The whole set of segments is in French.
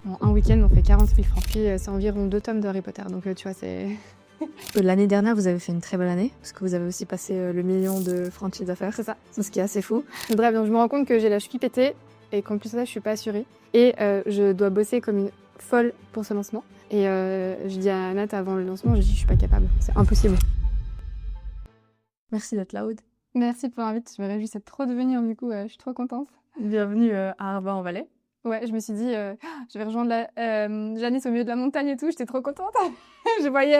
En un week-end, on fait 40 000 francs. Puis c'est environ 2 tomes de Harry Potter. Donc tu vois, c'est... L'année dernière, vous avez fait une très belle année, parce que vous avez aussi passé le million de francs de chiffre d'affaires. C'est ça. Ce qui est assez fou. Bref, donc je me rends compte que j'ai la cheville pétée et qu'en plus de ça, je suis pas assurée. Et je dois bosser comme une folle pour ce lancement. Et je dis à Nat avant le lancement, je dis je suis pas capable, c'est impossible. Merci d'être là, Aude. Merci pour l'invite, je me réjouis trop de venir du coup, je suis trop contente. Bienvenue à Arbat-en-Valais. Ouais, je me suis dit, je vais rejoindre Janice au milieu de la montagne et tout, j'étais trop contente. Je voyais,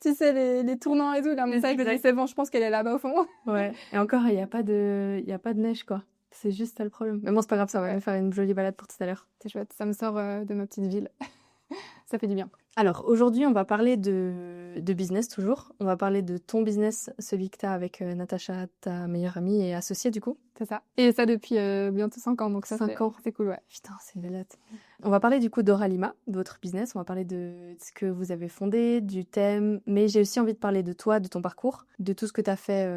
tu sais, les tournants et tout, la montagne, je me dis, c'est bon, je pense qu'elle est là-bas au fond. Ouais, et encore, il n'y a pas de neige, quoi. C'est juste ça le problème. Mais bon, c'est pas grave, ça va faire une jolie balade pour tout à l'heure. C'est chouette, ça me sort de ma petite ville. Ça fait du bien. Alors, aujourd'hui, on va parler de business, toujours. On va parler de ton business, celui que tu as avec Natacha, ta meilleure amie et associée, du coup. C'est ça. Et ça depuis bientôt 5 ans, donc ça, 5 ans. C'est cool, ouais. Putain, c'est une belle date. On va parler du coup d'Oralima, de votre business. On va parler de ce que vous avez fondé, du thème. Mais j'ai aussi envie de parler de toi, de ton parcours, de tout ce que tu as fait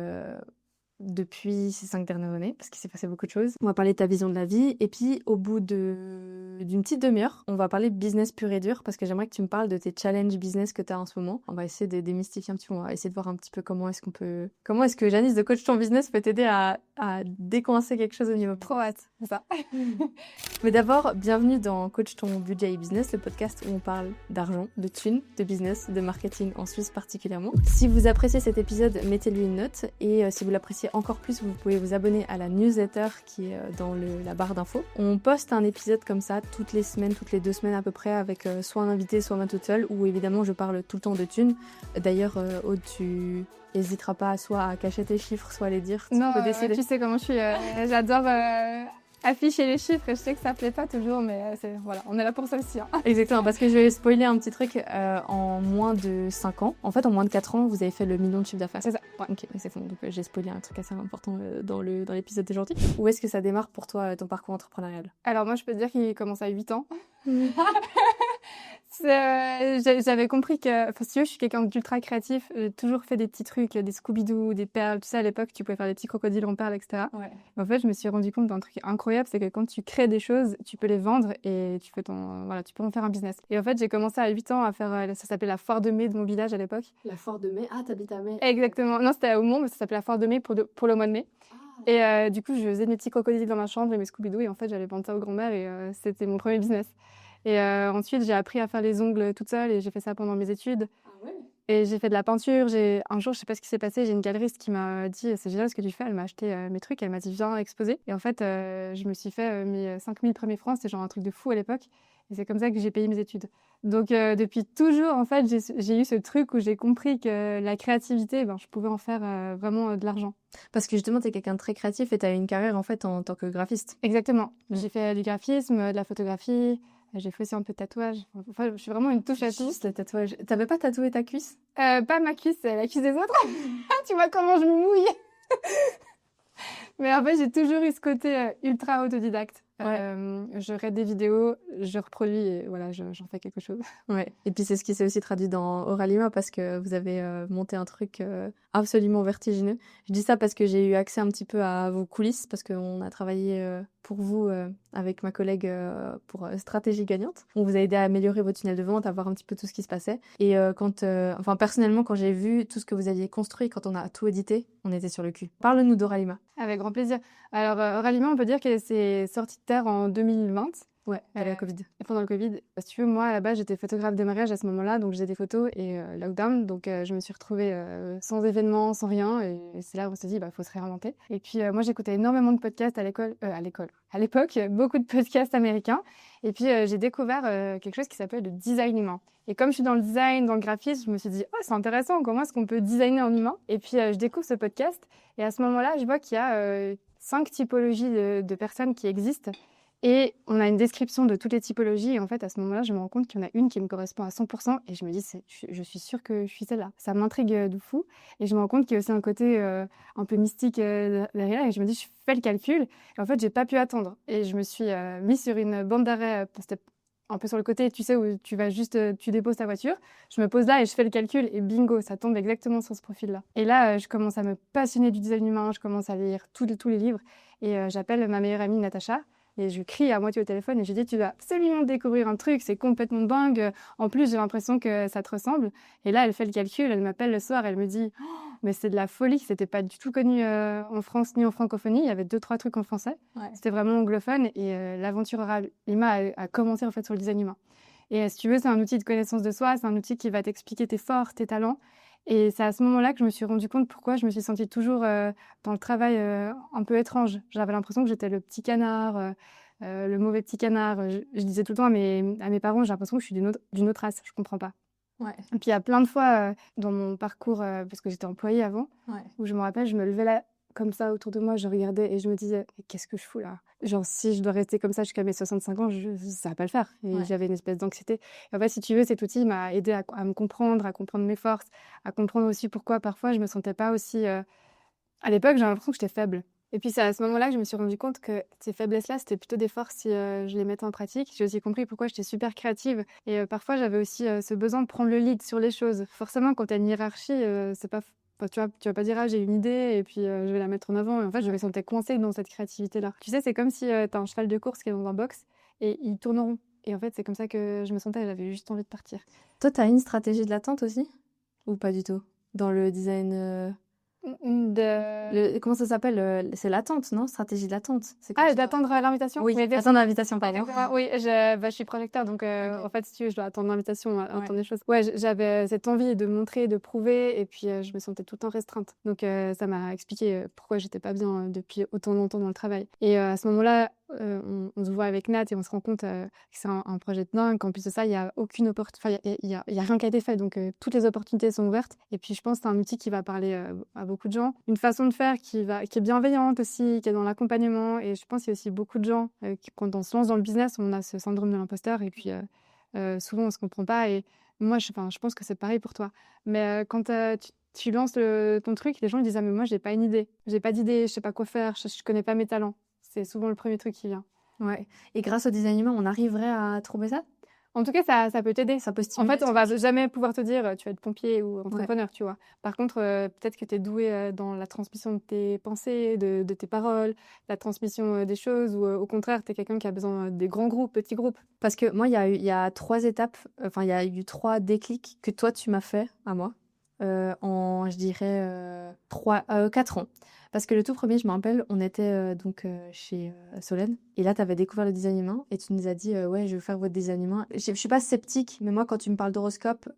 depuis ces 5 dernières années, parce qu'il s'est passé beaucoup de choses. On va parler de ta vision de la vie. Et puis, au bout d'une petite demi-heure, on va parler de business pur et dur, parce que j'aimerais que tu me parles de tes challenges business que tu as en ce moment. On va essayer de démystifier un petit peu. On va essayer de voir un petit peu comment est-ce que Janice de Coach Ton Business peut t'aider à décoincer quelque chose au niveau. Trop hâte, c'est ça. Mais d'abord, bienvenue dans Coach Ton Budget et Business, le podcast où on parle d'argent, de thunes, de business, de marketing en Suisse particulièrement. Si vous appréciez cet épisode, mettez-lui une note. Et si vous l'appréciez encore plus, vous pouvez vous abonner à la newsletter qui est dans la barre d'infos. On poste un épisode comme ça toutes les semaines, toutes les 2 semaines à peu près, avec soit un invité, soit moi toute seule, où évidemment je parle tout le temps de thunes. D'ailleurs, Aude, tu n'hésiteras pas soit à cacher tes chiffres, soit à les dire. Non, tu sais comment je suis. J'adore afficher les chiffres et je sais que ça plaît pas toujours, mais voilà, on est là pour ça aussi. Hein. Exactement, parce que je vais spoiler un petit truc. En moins de 5 ans, en fait en moins de 4 ans, vous avez fait le million de chiffre d'affaires. C'est ça. Ouais. Ok, c'est bon. Donc j'ai spoilé un truc assez important dans l'épisode d'aujourd'hui. Où est-ce que ça démarre pour toi, ton parcours entrepreneurial? Alors moi, je peux te dire qu'il commence à 8 ans. J'avais compris que, enfin, si tu veux, je suis quelqu'un d'ultra créatif. J'ai toujours fait des petits trucs, des Scooby-Doo, des perles. Tu sais, à l'époque, tu pouvais faire des petits crocodiles en perles, etc. Ouais. En fait, je me suis rendu compte d'un truc incroyable, c'est que quand tu crées des choses, tu peux les vendre et tu peux en faire un business. Et en fait, j'ai commencé à 8 ans à faire, ça s'appelait la foire de mai de mon village à l'époque. La foire de mai? Ah, t'habites à Mai. Exactement. Non, c'était à Aumont, mais ça s'appelait la foire de mai pour le mois de mai. Et du coup, je faisais mes petits crocodiles dans ma chambre et mes Scooby-Doo. Et en fait, j'allais vendre ça aux grand-mères et c'était mon premier business. Et ensuite, j'ai appris à faire les ongles toute seule et j'ai fait ça pendant mes études. Ah ouais. Et j'ai fait de la peinture. Un jour, je sais pas ce qui s'est passé, j'ai une galeriste qui m'a dit « C'est génial ce que tu fais ». Elle m'a acheté mes trucs, elle m'a dit « Viens exposer ». Et en fait, je me suis fait mes 5 000 premiers francs. C'était genre un truc de fou à l'époque. Et c'est comme ça que j'ai payé mes études. Donc, depuis toujours, en fait, j'ai eu ce truc où j'ai compris que la créativité, je pouvais en faire vraiment de l'argent. Parce que justement, tu es quelqu'un de très créatif et tu as une carrière en fait en tant que graphiste. Exactement. J'ai fait du graphisme, de la photographie. J'ai fait aussi un peu de tatouage. Enfin, je suis vraiment une touche à tout. Juste le tatouage. T'avais pas tatoué ta cuisse? Pas ma cuisse, c'est la cuisse des autres. Tu vois comment je me mouille. Mais en fait, j'ai toujours eu ce côté ultra autodidacte. Ouais. Je regarde des vidéos, je reproduis et voilà, j'en fais quelque chose. Ouais. Et puis c'est ce qui s'est aussi traduit dans Oralima parce que vous avez monté un truc absolument vertigineux. Je dis ça parce que j'ai eu accès un petit peu à vos coulisses parce qu'on a travaillé pour vous avec ma collègue pour Stratégie Gagnante. On vous a aidé à améliorer votre tunnel de vente, à voir un petit peu tout ce qui se passait. Et personnellement, quand j'ai vu tout ce que vous aviez construit, quand on a tout édité, on était sur le cul. Parle-nous d'Oralima. Avec grand plaisir. Alors, Oralima, on peut dire qu'elle s'est sortie de terre en 2020. Ouais, pendant le Covid. Et pendant le Covid. Si tu veux, moi, à la base, j'étais photographe de mariage à ce moment-là, donc j'ai des photos et lockdown. Donc, je me suis retrouvée sans événements, sans rien. Et c'est là où on s'est dit, faut se réinventer. Et puis, moi, j'écoutais énormément de podcasts à l'époque, beaucoup de podcasts américains. Et puis, j'ai découvert quelque chose qui s'appelle le design humain. Et comme je suis dans le design, dans le graphisme, je me suis dit, oh, c'est intéressant, comment est-ce qu'on peut designer en humain? Et puis, je découvre ce podcast. Et à ce moment-là, je vois qu'il y a 5 typologies de personnes qui existent. Et on a une description de toutes les typologies. Et en fait, à ce moment-là, je me rends compte qu'il y en a une qui me correspond à 100%. Et je me dis, je suis sûre que je suis celle-là. Ça m'intrigue de fou. Et je me rends compte qu'il y a aussi un côté un peu mystique derrière. Et je me dis, je fais le calcul. Et en fait, j'ai pas pu attendre. Et je me suis mise sur une bande d'arrêt. C'était un peu sur le côté, tu sais, où tu vas juste, tu déposes ta voiture. Je me pose là et je fais le calcul. Et bingo, ça tombe exactement sur ce profil-là. Et là, je commence à me passionner du design humain. Je commence à lire tous les livres. Et j'appelle ma meilleure amie, Natacha. Et je crie à moitié au téléphone et je dis, tu dois absolument découvrir un truc, c'est complètement dingue. En plus, j'ai l'impression que ça te ressemble. Et là, elle fait le calcul, elle m'appelle le soir, elle me dit, oh, mais c'est de la folie, c'était pas du tout connu en France ni en francophonie. Il y avait 2-3 trucs en français. Ouais. C'était vraiment anglophone et l'aventure Oralima a commencé en fait sur le design humain. Et si tu veux, c'est un outil de connaissance de soi, c'est un outil qui va t'expliquer tes forces, tes talents. Et c'est à ce moment-là que je me suis rendu compte pourquoi je me suis sentie toujours dans le travail un peu étrange. J'avais l'impression que j'étais le petit canard, le mauvais petit canard. Je disais tout le temps à mes parents, j'ai l'impression que je suis d'une autre race, je comprends pas. Ouais. Et puis il y a plein de fois dans mon parcours, parce que j'étais employée avant, où je me rappelle, je me levais là comme ça autour de moi, je regardais et je me disais, mais qu'est-ce que je fous là? Genre, si je dois rester comme ça jusqu'à mes 65 ans, ça va pas le faire. Et j'avais une espèce d'anxiété. Et en fait, si tu veux, cet outil m'a aidé à me comprendre, à comprendre mes forces, à comprendre aussi pourquoi parfois je me sentais pas aussi. À l'époque, j'avais l'impression que j'étais faible. Et puis c'est à ce moment-là que je me suis rendu compte que ces faiblesses-là, c'était plutôt des forces si je les mettais en pratique. J'ai aussi compris pourquoi j'étais super créative. Et parfois, j'avais aussi ce besoin de prendre le lead sur les choses. Forcément, quand tu as une hiérarchie, c'est pas. Enfin, tu vas pas dire, ah, j'ai une idée et puis je vais la mettre en avant. Et en fait, je me sentais coincée dans cette créativité-là. Tu sais, c'est comme si tu as un cheval de course qui est dans un box et il tourne en rond. Et en fait, c'est comme ça que je me sentais, j'avais juste envie de partir. Toi, tu as une stratégie de l'attente aussi? Ou pas du tout? Dans le design comment ça s'appelle? C'est l'attente, non? Stratégie de l'attente. D'attendre l'invitation? Oui, attendre l'invitation, pardon. Oui, je suis projecteur, donc en fait, si tu veux, je dois attendre l'invitation, attendre des choses. Ouais, j'avais cette envie de montrer, de prouver, et puis je me sentais tout le temps restreinte. Donc ça m'a expliqué pourquoi j'étais pas bien depuis autant longtemps dans le travail. Et à ce moment-là, on se voit avec Nat et on se rend compte que c'est un projet de dingue, qu'en plus de ça, il y a aucune opportunité, enfin, il y a rien qui a été fait, donc toutes les opportunités sont ouvertes. Et puis je pense que c'est un outil qui va parler à beaucoup de gens, une façon de faire qui est bienveillante aussi, qui est dans l'accompagnement. Et je pense qu'il y a aussi beaucoup de gens qui, quand on se lance dans le business, on a ce syndrome de l'imposteur et puis souvent on se comprend pas. Et moi, je pense que c'est pareil pour toi. Mais quand tu lances ton truc, les gens ils disent, ah mais moi j'ai pas une idée, j'ai pas d'idée, je sais pas quoi faire, je connais pas mes talents. C'est souvent le premier truc qui vient. Ouais. Et grâce au design humain, on arriverait à trouver ça? En tout cas, ça peut t'aider. Ça peut stimuler. En fait, on va jamais pouvoir te dire tu vas être pompier ou entrepreneur, tu vois. Par contre, peut-être que tu es doué dans la transmission de tes pensées, de tes paroles, la transmission des choses, ou au contraire, tu es quelqu'un qui a besoin des grands groupes, petits groupes. Parce que moi, il y a 3 étapes, enfin, il y a eu 3 déclics que toi, tu m'as fait à moi, en, je dirais, 4 ans. Parce que le tout premier, je me rappelle, on était donc chez Solène. Et là, tu avais découvert le design humain. Et tu nous as dit, ouais, je veux faire votre design humain. Je suis pas sceptique, mais moi, quand tu me parles d'horoscope...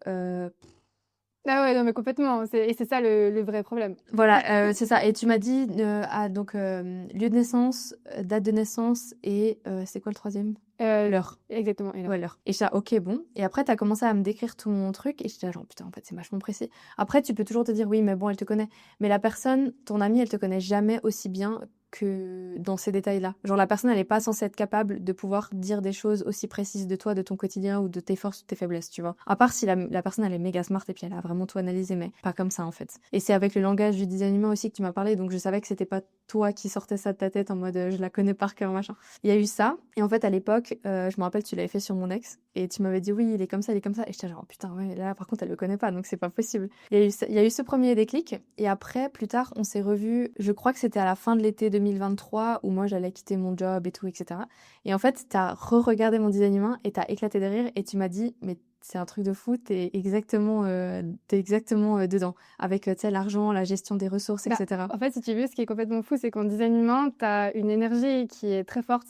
Ah ouais, non, mais complètement. Et c'est ça le vrai problème. Voilà, c'est ça. Et tu m'as dit, donc, lieu de naissance, date de naissance et c'est quoi le troisième? L'heure. Exactement. Et ouais, l'heure. Et j'étais ok, bon. Et après, tu as commencé à me décrire tout mon truc. Et j'étais genre, putain, en fait, c'est vachement précis. Après, tu peux toujours te dire, oui, mais bon, elle te connaît. Mais la personne, ton amie, elle te connaît jamais aussi bien que dans ces détails-là. Genre, la personne, elle est pas censée être capable de pouvoir dire des choses aussi précises de toi, de ton quotidien ou de tes forces ou tes faiblesses, tu vois. À part si la personne, elle est méga smart et puis elle a vraiment tout analysé, mais pas comme ça, en fait. Et c'est avec le langage du design humain aussi que tu m'as parlé, donc je savais que c'était pas toi qui sortais ça de ta tête en mode je la connais par cœur, machin. Il y a eu ça. Et en fait, à l'époque, je me rappelle, tu l'avais fait sur mon ex et tu m'avais dit oui, il est comme ça, il est comme ça. Et j'étais genre, putain, ouais, là, par contre, elle le connaît pas, donc c'est pas possible. Il y a eu ce premier déclic. Et après, plus tard, on s'est revus, je crois que c'était à la fin de l'été 2023 où moi, j'allais quitter mon job et tout, etc. Et en fait, t'as re-regardé mon design humain et t'as éclaté de rire et tu m'as dit, mais c'est un truc de fou, t'es exactement dedans. Avec, tu sais, l'argent, la gestion des ressources, etc. En fait, si tu veux, ce qui est complètement fou, c'est qu'en design humain, t'as une énergie qui est très forte.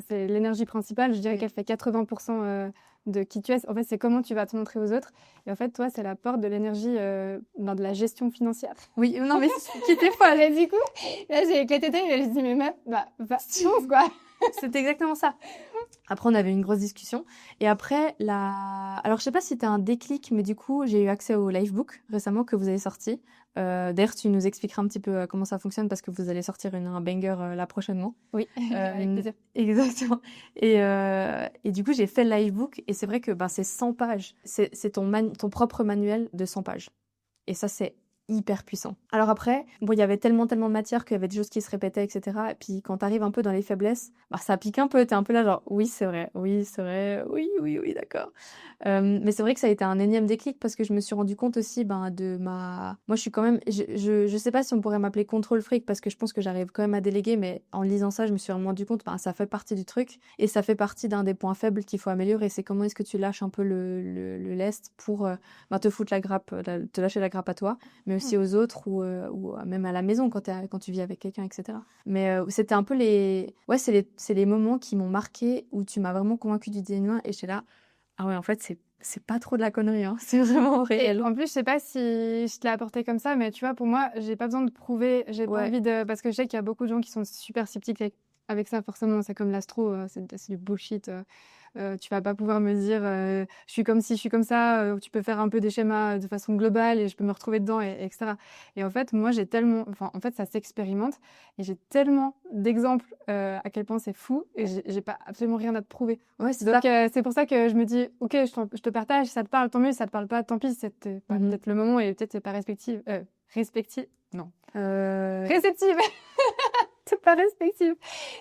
C'est l'énergie principale. Je dirais qu'elle fait 80% de qui tu es. En fait, c'est comment tu vas te montrer aux autres. Et en fait, toi, c'est la porte de l'énergie de la gestion financière. Oui, non, mais qui était folle. Et du coup, là, j'ai éclaté de rire et j'ai dit, mais meuf, fonce, quoi. C'est exactement ça. Après, on avait une grosse discussion. Et après, alors je sais pas si c'était un déclic, mais du coup, j'ai eu accès au Livebook récemment que vous avez sorti. D'ailleurs, tu nous expliqueras un petit peu comment ça fonctionne parce que vous allez sortir un banger là prochainement. Oui, avec plaisir. Exactement. Et du coup, j'ai fait le Livebook et c'est vrai que c'est 100 pages. C'est ton propre manuel de 100 pages. Et ça, c'est hyper puissant. Alors après, bon, il y avait tellement de matière qu'il y avait des choses qui se répétaient, etc. Et puis quand t'arrives un peu dans les faiblesses, bah ça pique un peu. T'es un peu là genre, oui, c'est vrai, oui, d'accord. Mais c'est vrai que ça a été un énième déclic parce que je me suis rendu compte aussi, de ma... Moi, je suis quand même... Je sais pas si on pourrait m'appeler contrôle fric parce que je pense que j'arrive quand même à déléguer, mais en lisant ça, je me suis vraiment rendu compte, ça fait partie du truc et ça fait partie d'un des points faibles qu'il faut améliorer. C'est comment est-ce que tu lâches un peu le lest pour te foutre la grappe, te lâcher la grappe à toi, mais aussi aux autres ou même à la maison quand tu vis avec quelqu'un, etc. Mais c'était un peu les... Ouais, c'est les moments qui m'ont marqué où tu m'as vraiment convaincu du design humain et j'étais là, ah ouais, en fait, c'est pas trop de la connerie, hein. C'est vraiment réel. Et en plus, je sais pas si je te l'ai apporté comme ça, mais tu vois, pour moi, j'ai pas besoin de prouver, j'ai pas Ouais. envie de... Parce que je sais qu'il y a beaucoup de gens qui sont super sceptiques avec ça, forcément, c'est comme l'astro, c'est du bullshit. Tu vas pas pouvoir me dire je suis comme ci, je suis comme ça, tu peux faire un peu des schémas de façon globale et je peux me retrouver dedans, etc. Et en fait, moi, en fait, ça s'expérimente et j'ai tellement d'exemples à quel point c'est fou et j'ai pas absolument rien à te prouver. Ouais, c'est Donc, ça. c'est pour ça que je me dis, ok, je te partage, si ça te parle, tant mieux, si ça te parle pas, tant pis, c'est pas peut-être le moment et peut-être c'est pas respective, non. Réceptive! T'es pas respective.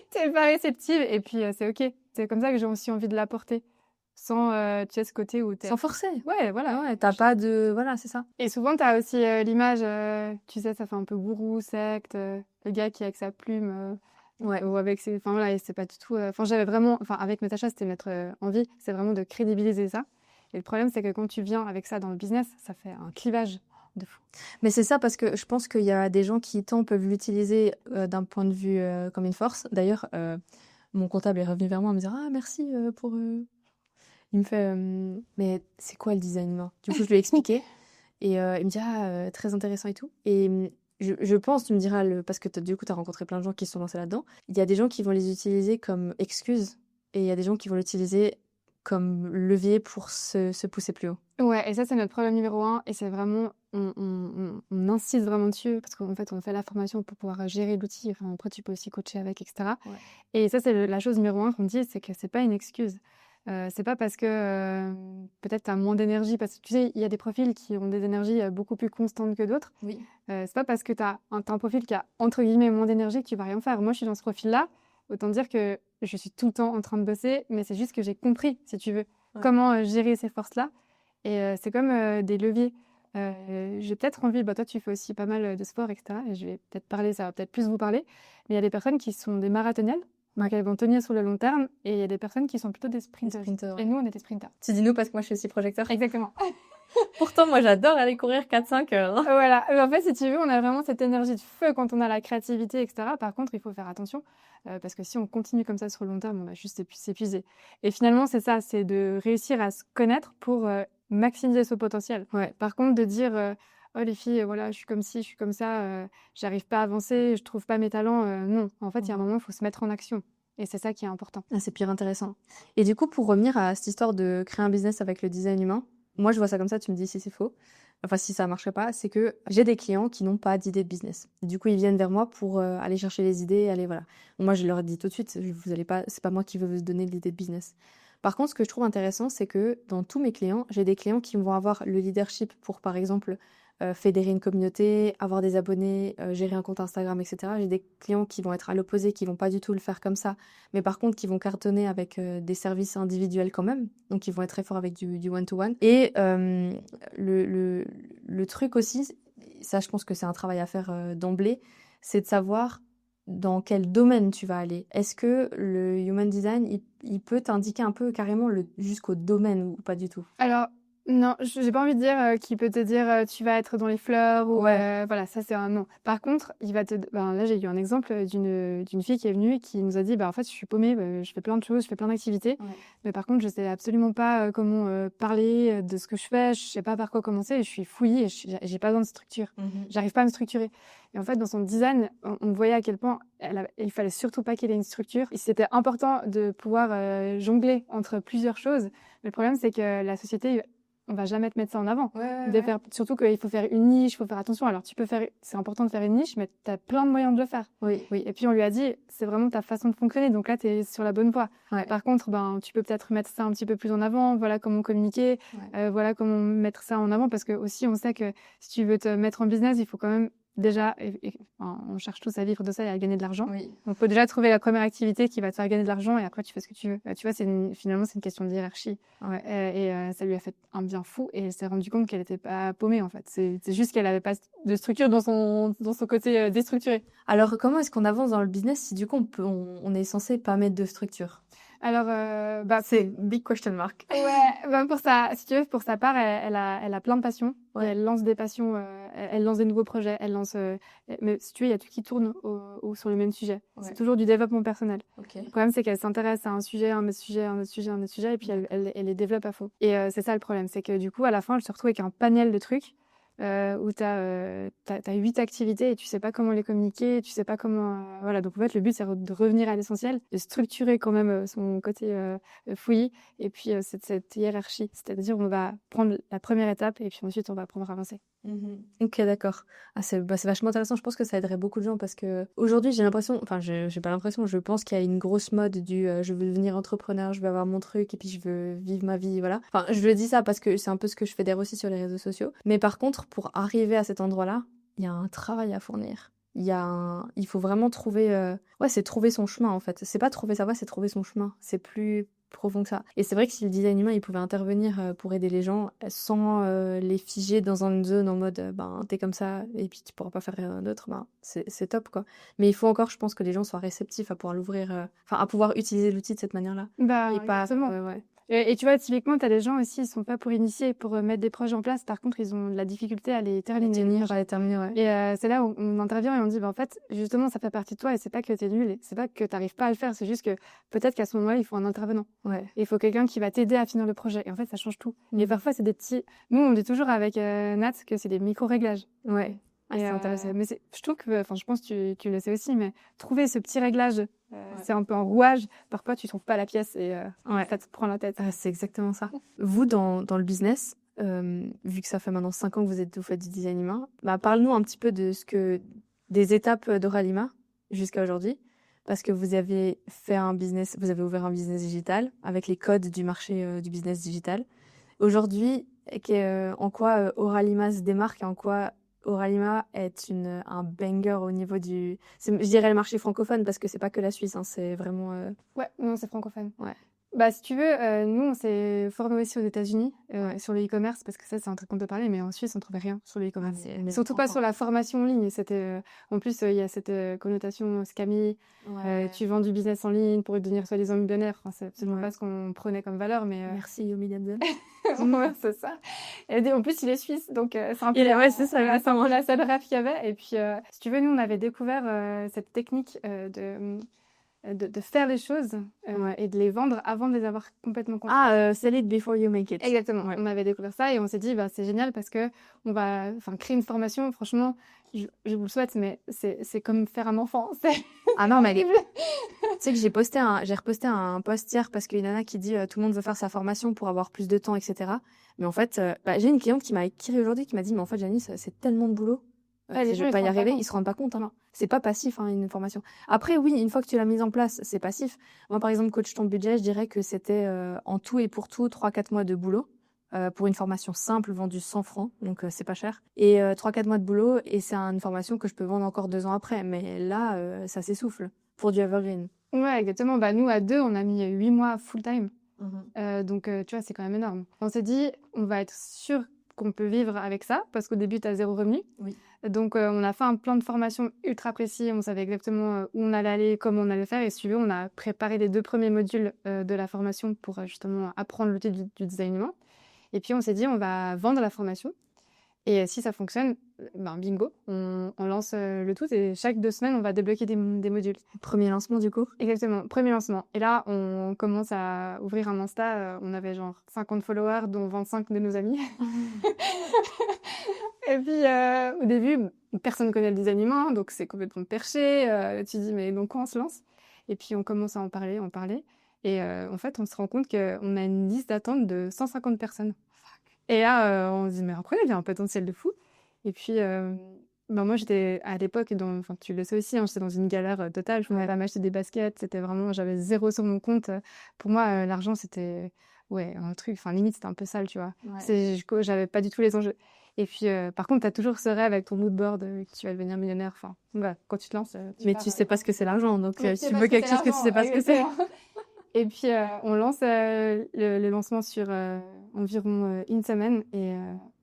T'es pas réceptive. Et puis, c'est ok. C'est comme ça que j'ai aussi envie de l'apporter. Sans, tu sais, ce côté où t'es... Sans forcer. Ouais, voilà. Ouais, t'as pas de... Voilà, c'est ça. Et souvent, t'as aussi l'image, tu sais, ça fait un peu gourou, secte, le gars qui avec sa plume, Ouais. ou avec ses... Enfin, voilà, et c'est pas du tout... Enfin, j'avais vraiment... Enfin, avec Natacha, c'était mettre en vie. C'est vraiment de crédibiliser ça. Et le problème, c'est que quand tu viens avec ça dans le business, ça fait un clivage de fou. Mais c'est ça parce que je pense qu'il y a des gens qui, tant peuvent l'utiliser d'un point de vue comme une force. D'ailleurs, mon comptable est revenu vers moi en me disant, ah, merci pour... Il me fait, mais c'est quoi le design humain? Du coup, je lui ai expliqué. Et il me dit, ah, très intéressant et tout. Et je pense, tu me diras, parce que du coup, tu as rencontré plein de gens qui se sont lancés là-dedans. Il y a des gens qui vont les utiliser comme excuse et il y a des gens qui vont l'utiliser comme levier pour se pousser plus haut. Ouais, et ça, c'est notre problème numéro un. Et c'est vraiment, on insiste vraiment dessus parce qu'en fait, on fait la formation pour pouvoir gérer l'outil. Enfin, après, tu peux aussi coacher avec, etc. Ouais. Et ça, c'est la chose numéro un qu'on dit, c'est que c'est pas une excuse. C'est pas parce que peut-être tu as moins d'énergie, parce que tu sais, il y a des profils qui ont des énergies beaucoup plus constantes que d'autres. Oui. C'est pas parce que tu as un profil qui a, entre guillemets, moins d'énergie que tu vas rien faire. Moi, je suis dans ce profil-là. Autant dire que je suis tout le temps en train de bosser, mais c'est juste que j'ai compris, si tu veux, comment gérer ces forces-là. Et c'est comme des leviers. J'ai peut-être envie, toi tu fais aussi pas mal de sport, etc. Et je vais peut-être parler, ça va peut-être plus vous parler. Mais il y a des personnes qui sont des marathoniennes, donc elles vont tenir sur le long terme. Et il y a des personnes qui sont plutôt des sprinters. Ouais. Et nous, on était sprinters. Tu dis nous parce que moi je suis aussi projecteur. Exactement. Pourtant, moi j'adore aller courir 4-5 heures. Voilà. En fait, si tu veux, on a vraiment cette énergie de feu quand on a la créativité, etc. Par contre, il faut faire attention parce que si on continue comme ça sur le long terme, on va juste s'épuiser. Et finalement, c'est ça, c'est de réussir à se connaître pour maximiser son potentiel. Ouais. Par contre, de dire oh les filles, voilà, je suis comme ci, je suis comme ça, j'arrive pas à avancer, je trouve pas mes talents. Non, en fait, il y a un moment, il faut se mettre en action. Et c'est ça qui est important. Ah, c'est pire intéressant. Et du coup, pour revenir à cette histoire de créer un business avec le design humain, moi je vois ça comme ça, tu me dis si c'est faux. Enfin, si ça marcherait pas, c'est que j'ai des clients qui n'ont pas d'idée de business. Du coup, ils viennent vers moi pour aller chercher les idées, aller voilà. Moi, je leur dis tout de suite, vous allez pas, c'est pas moi qui veux vous donner l'idée de business. Par contre, ce que je trouve intéressant, c'est que dans tous mes clients, j'ai des clients qui vont avoir le leadership pour, par exemple, fédérer une communauté, avoir des abonnés, gérer un compte Instagram, etc. J'ai des clients qui vont être à l'opposé, qui vont pas du tout le faire comme ça, mais par contre qui vont cartonner avec des services individuels quand même, donc qui vont être très forts avec du one-to-one. Et le truc aussi, ça je pense que c'est un travail à faire d'emblée, c'est de savoir dans quel domaine tu vas aller. Est-ce que le human design, il peut t'indiquer un peu carrément jusqu'au domaine ou pas du tout? Alors, non, j'ai pas envie de dire qu'il peut te dire tu vas être dans les fleurs ou voilà, ça c'est un non. Par contre, là j'ai eu un exemple d'une fille qui est venue et qui nous a dit en fait je suis paumée, je fais plein de choses, je fais plein d'activités, mais par contre je sais absolument pas comment parler de ce que je fais, je sais pas par quoi commencer, et je suis fouillie et j'ai pas besoin de structure. J'arrive pas à me structurer. Et en fait, dans son design, on voyait à quel point il fallait surtout pas qu'elle ait une structure. Et c'était important de pouvoir jongler entre plusieurs choses. Mais le problème, c'est que la société on va jamais te mettre ça en avant. Ouais. Surtout qu'il faut faire une niche, il faut faire attention. Alors, c'est important de faire une niche, mais tu as plein de moyens de le faire. Oui. Et puis, on lui a dit, c'est vraiment ta façon de fonctionner. Donc là, tu es sur la bonne voie. Ouais. Par contre, tu peux peut-être mettre ça un petit peu plus en avant. Voilà comment communiquer. Voilà comment mettre ça en avant. Parce que aussi, on sait que si tu veux te mettre en business, il faut quand même déjà, on cherche tous à vivre de ça et à gagner de l'argent. Oui. Donc, faut déjà trouver la première activité qui va te faire gagner de l'argent et après, tu fais ce que tu veux. Tu vois, finalement, c'est une question de hiérarchie. Ça lui a fait un bien fou et elle s'est rendue compte qu'elle n'était pas paumée, en fait. C'est juste qu'elle n'avait pas de structure dans son côté déstructuré. Alors, comment est-ce qu'on avance dans le business si du coup, on est censé pas mettre de structure? Alors, c'est big question mark. Ouais, si tu veux, pour sa part, elle a plein de passions. Ouais. Elle lance des passions, elle lance des nouveaux projets, mais si tu veux, il y a tout qui tourne sur le même sujet. Ouais. C'est toujours du développement personnel. Okay. Le problème, c'est qu'elle s'intéresse à un sujet, un autre sujet, et puis elle les développe à fond. Et c'est ça le problème, c'est que du coup, à la fin, elle se retrouve avec un panel de trucs où t'as 8 activités et tu sais pas comment les communiquer, tu sais pas comment... voilà, donc en fait, le but, c'est de revenir à l'essentiel, de structurer quand même son côté fouillis, et puis cette hiérarchie. C'est-à-dire, on va prendre la première étape et puis ensuite, on va apprendre à avancer. Ok, d'accord. C'est vachement intéressant. Je pense que ça aiderait beaucoup de gens parce que aujourd'hui, j'ai l'impression, enfin, j'ai pas l'impression, je pense qu'il y a une grosse mode du je veux devenir entrepreneur, je veux avoir mon truc et puis je veux vivre ma vie, voilà. Enfin, je le dis ça parce que c'est un peu ce que je fédère aussi sur les réseaux sociaux. Mais par contre, pour arriver à cet endroit-là, il y a un travail à fournir. Il faut vraiment trouver, c'est trouver son chemin en fait. C'est pas trouver sa voie, c'est trouver son chemin. C'est plus profond que ça. Et c'est vrai que si le design humain il pouvait intervenir pour aider les gens sans les figer dans une zone en mode t'es comme ça et puis tu pourras pas faire rien d'autre, c'est top quoi. Mais il faut encore, je pense, que les gens soient réceptifs à pouvoir l'ouvrir, à pouvoir utiliser l'outil de cette manière-là. Et pas seulement. Et tu vois, typiquement, tu as des gens aussi, ils sont pas pour initier, pour mettre des projets en place. Par contre, ils ont de la difficulté à les terminer. Et c'est là où on intervient et on dit, en fait, justement, ça fait partie de toi et c'est pas que t'es nul, c'est pas que t'arrives pas à le faire, c'est juste que peut-être qu'à ce moment-là, il faut un intervenant. Et il faut quelqu'un qui va t'aider à finir le projet. Et en fait, ça change tout. Et parfois, c'est des petits... Nous, on dit toujours avec Nat que c'est des micro-réglages. C'est intéressant. Mais je trouve que, je pense que tu le sais aussi, mais trouver ce petit réglage, c'est un peu un rouage. Parfois, tu trouves pas la pièce et ça te prend la tête. C'est exactement ça. Vous, dans le business, vu que ça fait maintenant 5 ans que vous faites du design humain, parle-nous un petit peu des étapes d'Oralima jusqu'à aujourd'hui. Parce que vous avez ouvert un business digital avec les codes du marché du business digital. Aujourd'hui, en quoi Oralima se démarque et en quoi Oralima est un banger au niveau je dirais le marché francophone parce que c'est pas que la Suisse, c'est vraiment... non, c'est francophone. Si tu veux, nous, on s'est formés aussi aux États-Unis sur le e-commerce parce que ça, c'est un truc qu'on peut parler, mais en Suisse, on trouvait rien sur le e-commerce. Surtout pas sur la formation en ligne. En plus, il y a cette connotation scammy. Tu vends du business en ligne pour devenir soi-disant millionnaire. C'est absolument pas ce qu'on prenait comme valeur, mais... Merci, Yomi c'est ça. Et en plus, il est suisse, donc c'est un peu c'est ça, la seule rêve qu'il y avait. Et puis, si tu veux, nous, on avait découvert cette technique de faire les choses et de les vendre avant de les avoir complètement compris. Sell it before you make it. Exactement. On avait découvert ça et on s'est dit, c'est génial parce que on va créer une formation. Franchement, je vous le souhaite, mais c'est comme faire un enfant. Ah non, mais tu sais que j'ai reposté un post hier parce qu'il y en a qui dit tout le monde veut faire sa formation pour avoir plus de temps, etc. Mais en fait, j'ai une cliente qui m'a écrit aujourd'hui qui m'a dit, mais en fait, Janice, c'est tellement de boulot. Si je vais pas y arriver, ils se rendent pas compte. C'est pas passif, une formation. Après, oui, une fois que tu l'as mise en place, c'est passif. Moi, par exemple, coach ton budget, je dirais que c'était en tout et pour tout 3-4 mois de boulot pour une formation simple vendue 100 francs, donc c'est pas cher. Et 3-4 mois de boulot, et c'est une formation que je peux vendre encore 2 ans après. Mais là, ça s'essouffle pour du evergreen. Ouais, exactement. Nous, à 2, on a mis 8 mois full-time. Donc, tu vois, c'est quand même énorme. On s'est dit, on va être sûr qu'on peut vivre avec ça, parce qu'au début, tu as 0 revenu. Donc, on a fait un plan de formation ultra précis. On savait exactement où on allait aller, comment on allait faire. Et si tu veux, on a préparé les 2 premiers modules de la formation pour justement apprendre l'outil du design humain. Et puis, on s'est dit, on va vendre la formation. Et si ça fonctionne, bingo, on lance le tout. Et chaque 2 semaines, on va débloquer des modules. Premier lancement, du coup. Exactement, premier lancement. Et là, on commence à ouvrir un Insta. On avait genre 50 followers, dont 25 de nos amis. Et puis, au début, personne ne connaît le design humain, donc c'est complètement perché. Tu dis, mais donc, quand on se lance? Et puis, on commence à en parler. Et en fait, on se rend compte qu'on a une liste d'attente de 150 personnes. Et là, on se dit, mais après, il y a un potentiel de fou. Et puis, moi, j'étais à l'époque, enfin, tu le sais aussi, hein, j'étais dans une galère totale. Je pouvais pas m'acheter des baskets. C'était vraiment, j'avais 0 sur mon compte. Pour moi, l'argent, c'était un truc, enfin, limite, c'était un peu sale, tu vois. J'avais pas du tout les enjeux. Et puis, par contre, tu as toujours ce rêve avec ton mood board que tu vas devenir millionnaire. Enfin, quand tu te lances. Mais tu sais pas ce que c'est l'argent, donc Oui, tu veux quelque chose que tu sais pas ce que c'est. Et puis, on lance le lancement sur environ une semaine. Et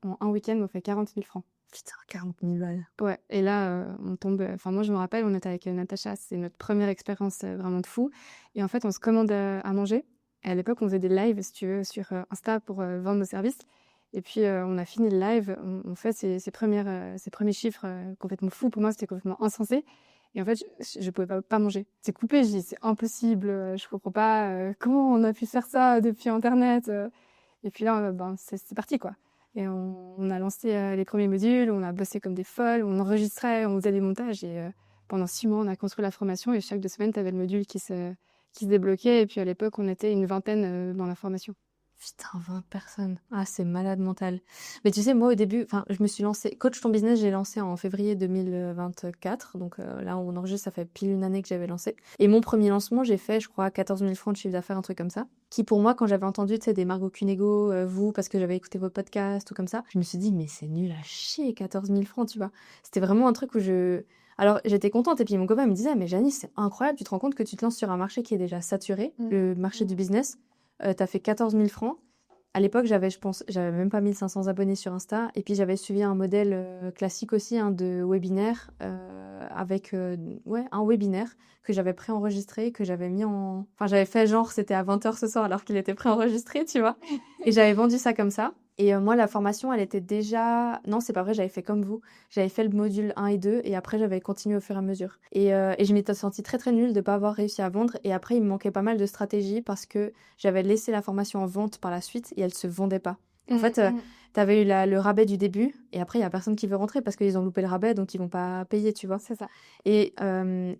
en un week-end, on fait 40 000 francs. Putain, 40 000 balles. Ouais, et là, on tombe. Enfin, moi, je me rappelle, on était avec Natacha, c'est notre première expérience vraiment de fou. Et en fait, on se commande à manger. Et à l'époque, on faisait des lives, si tu veux, sur Insta pour vendre nos services. Et puis, on a fini le live, on fait ces premiers chiffres complètement fous. Pour moi, c'était complètement insensé. Et en fait, je pouvais pas manger. C'est coupé, je dis, c'est impossible, je comprends pas comment on a pu faire ça depuis Internet. Et puis là, c'est parti, quoi. Et on a lancé les premiers modules, on a bossé comme des folles, on enregistrait, on faisait des montages. Et pendant 6 mois, on a construit la formation. Et chaque 2 semaines, tu avais le module qui se débloquait. Et puis à l'époque, on était une vingtaine dans la formation. Putain, 20 personnes. Ah, c'est malade mental. Mais tu sais, moi, au début, je me suis lancée. Coach ton business, j'ai lancé en février 2024. Donc là, on enregistre, ça fait pile une année que j'avais lancé. Et mon premier lancement, j'ai fait, je crois, 14 000 francs de chiffre d'affaires, un truc comme ça. Qui, pour moi, quand j'avais entendu, tu sais, des Margot Cunego, vous, parce que j'avais écouté vos podcasts ou comme ça, je me suis dit, mais c'est nul à chier, 14 000 francs, tu vois. C'était vraiment un truc où Alors, j'étais contente. Et puis, mon copain me disait, mais Janice, c'est incroyable. Tu te rends compte que tu te lances sur un marché qui est déjà saturé, le marché du business. T'as fait 14 000 francs. À l'époque, je pense, j'avais même pas 1500 abonnés sur Insta. Et puis, j'avais suivi un modèle classique aussi, de webinaire, avec un webinaire que j'avais préenregistré, que j'avais mis en... Enfin, j'avais fait genre, c'était à 20h ce soir alors qu'il était préenregistré, tu vois. Et j'avais vendu ça comme ça. Et moi, la formation, elle était déjà... Non, c'est pas vrai, j'avais fait comme vous. J'avais fait le module 1 et 2 et après, j'avais continué au fur et à mesure. Et je m'étais sentie très, très nulle de pas avoir réussi à vendre. Et après, il me manquait pas mal de stratégie parce que j'avais laissé la formation en vente par la suite et elle se vendait pas. En fait, t'avais eu le rabais du début et après, il y a personne qui veut rentrer parce qu'ils ont loupé le rabais, donc ils vont pas payer, tu vois. C'est ça. Et